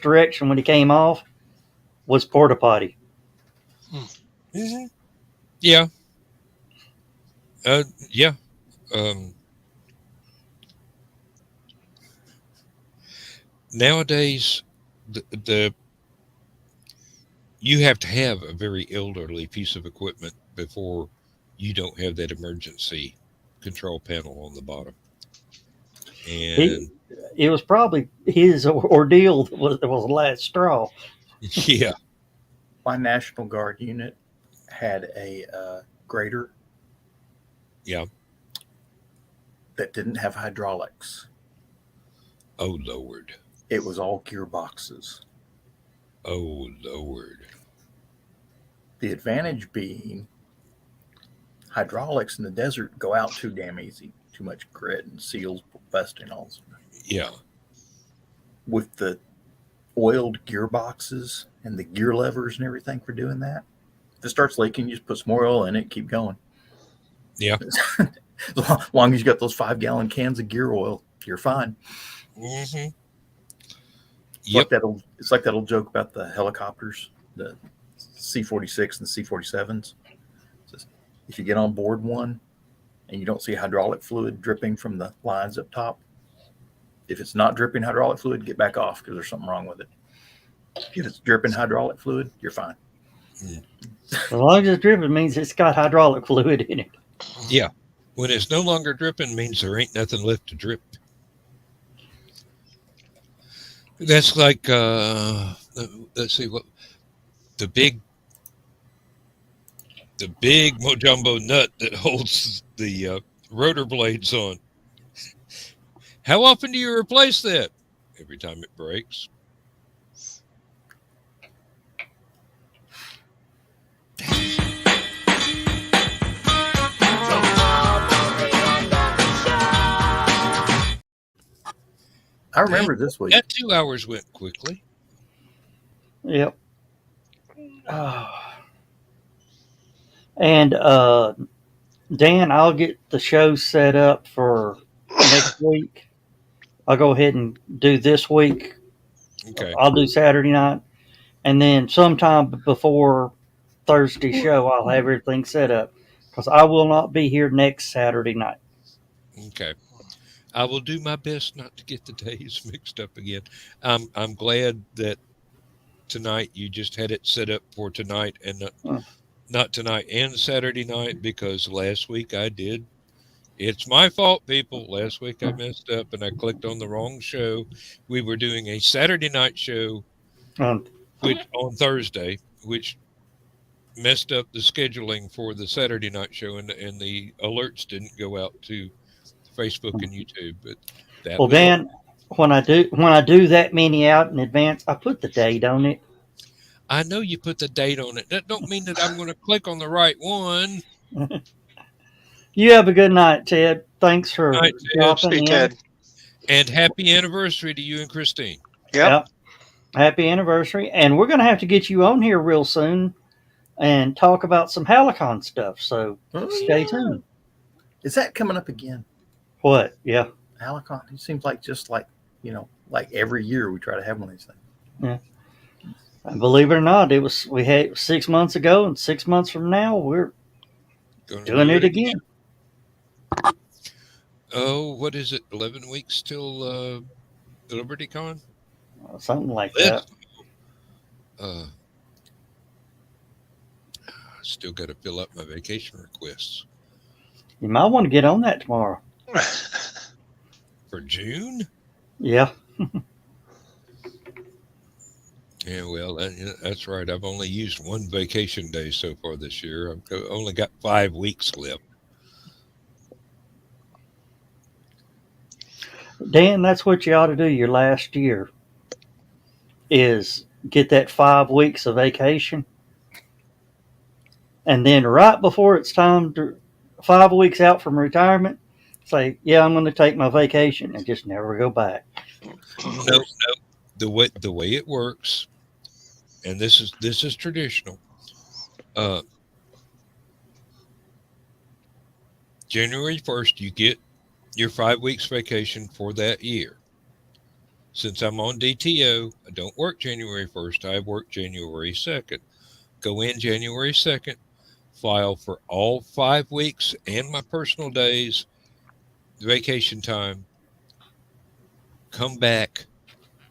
direction when he came off was porta potty. Mhm. Yeah. Yeah. Um, Nowadays, the you have to have a very elderly piece of equipment before you don't have that emergency control panel on the bottom. And It was probably his ordeal that was the last straw. yeah, My National Guard unit had a grader yeah. that didn't have hydraulics. Oh Lord. It was all gearboxes. Oh Lord. The advantage being hydraulics in the desert go out too damn easy. Too much grit and seals busting all. Yeah. With the oiled gearboxes and the gear levers and everything for doing that, if it starts leaking, you just put some more oil in it, keep going. Yeah. As long as you got those 5-gallon cans of gear oil, you're fine. Mm-hmm. Yep. It's like that old joke about the helicopters, the C-46 and the C-47s. If you get on board one and you don't see hydraulic fluid dripping from the lines up top, if it's not dripping hydraulic fluid, get back off because there's something wrong with it. If it's dripping hydraulic fluid, you're fine. As long as it's dripping means it's got hydraulic fluid in it. Yeah. When it's no longer dripping means there ain't nothing left to drip. That's like let's see what the big Mojumbo nut that holds the rotor blades on. How often do you replace that? Every time it breaks. I remember this week. That 2 hours went quickly. Yep. And Dan, I'll get the show set up for next week. I'll go ahead and do this week. Okay. I'll do Saturday night, and then sometime before Thursday show, I'll have everything set up because I will not be here next Saturday night. Okay. I will do my best not to get the days mixed up again. I'm glad that tonight you just had it set up for tonight and not tonight and Saturday night, because last week I did. It's my fault, people. Last week I messed up and I clicked on the wrong show. We were doing a Saturday night show which on Thursday, which messed up the scheduling for the Saturday night show, and the alerts didn't go out to Facebook and YouTube. But that Well, was Dan, when I do that many out in advance, I put the date on it. I know you put the date on it. That don't mean that I'm going to click on the right one. You have a good night, Ted. Thanks for All right, Ted. dropping See, in. Ted. And happy anniversary to you and Christine. Yep. Happy anniversary. And we're going to have to get you on here real soon and talk about some HallowCon stuff. So stay tuned. Is that coming up again? What? Yeah. HallowCon? It seems like just like, like every year we try to have one of these things. Yeah. And believe it or not, we had 6 months ago, and 6 months from now, we're doing it again. Oh, what is it? 11 weeks till LibertyCon? Something like that. Still got to fill up my vacation requests. You might want to get on that tomorrow. For June? Yeah. Yeah, well, that's right. I've only used one vacation day so far this year. I've only got 5 weeks left. Dan, that's what you ought to do your last year is get that 5 weeks of vacation. And then right before it's time to 5 weeks out from retirement, say, yeah, I'm going to take my vacation and just never go back. No. The way it works, and this is traditional. January 1st, you get your 5 weeks vacation for that year. Since I'm on DTO, I don't work January 1st. I work January 2nd. Go in January 2nd, file for all 5 weeks and my personal days, vacation time. Come back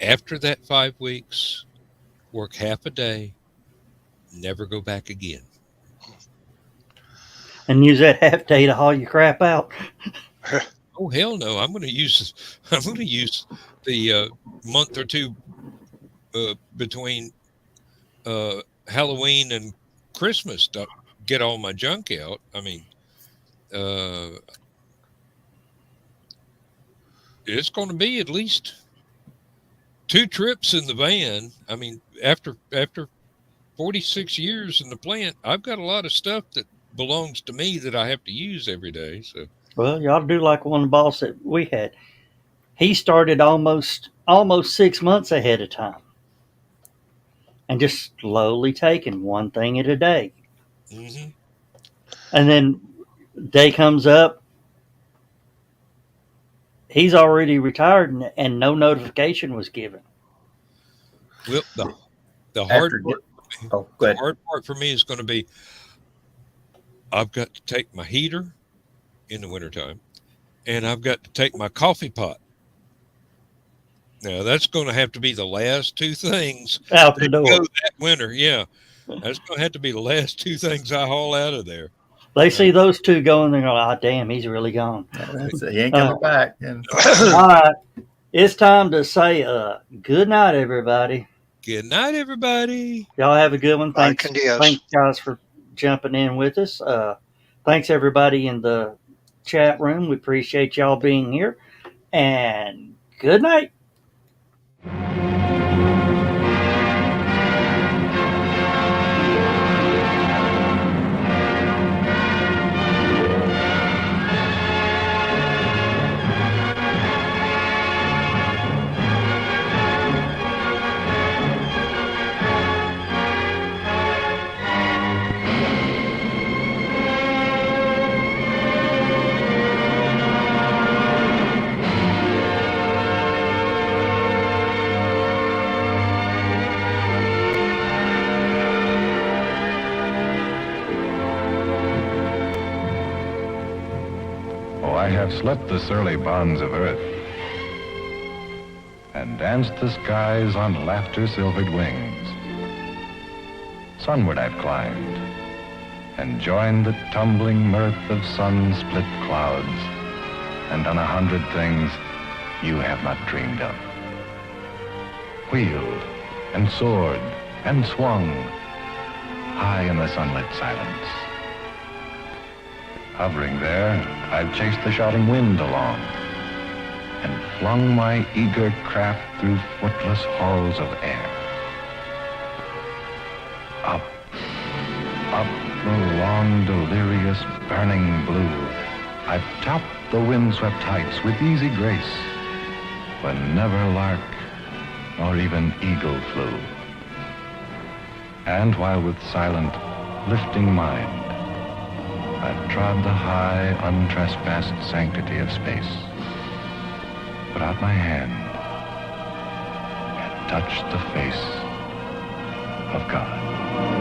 after that 5 weeks, work half a day, never go back again. And use that half day to haul your crap out. Oh hell no! I'm going to use the month or two between Halloween and Christmas to get all my junk out. I mean, it's going to be at least 2 trips in the van. I mean, after 46 years in the plant, I've got a lot of stuff that belongs to me that I have to use every day. So, well, you ought to do like one boss that we had. He started almost 6 months ahead of time, and just slowly taking one thing at a day. mm-hmm. And then day comes up, he's already retired, and no notification was given. Well, the hard part, hard part for me is going to be I've got to take my heater in the wintertime, and I've got to take my coffee pot. Now, that's going to have to be the last 2 things Out the door. That winter. Yeah, that's going to have to be the last 2 things I haul out of there. They see those 2 going, they're going, damn, he's really gone. He ain't coming back. All right. It's time to say good night, everybody. Good night, everybody. Y'all have a good one. Thanks, Thanks guys, for jumping in with us. Thanks, everybody in the chat room. We appreciate y'all being here. And good night. I have slipped the surly bonds of earth and danced the skies on laughter-silvered wings. Sunward I've climbed and joined the tumbling mirth of sun-split clouds and done 100 things you have not dreamed of. Wheeled and soared and swung high in the sunlit silence. Hovering there, I've chased the shouting wind along and flung my eager craft through footless halls of air. Up, up the long, delirious, burning blue, I've topped the windswept heights with easy grace, when never lark nor even eagle flew. And while with silent, lifting mind, I've trod the high, untrespassed sanctity of space, put out my hand and touched the face of God.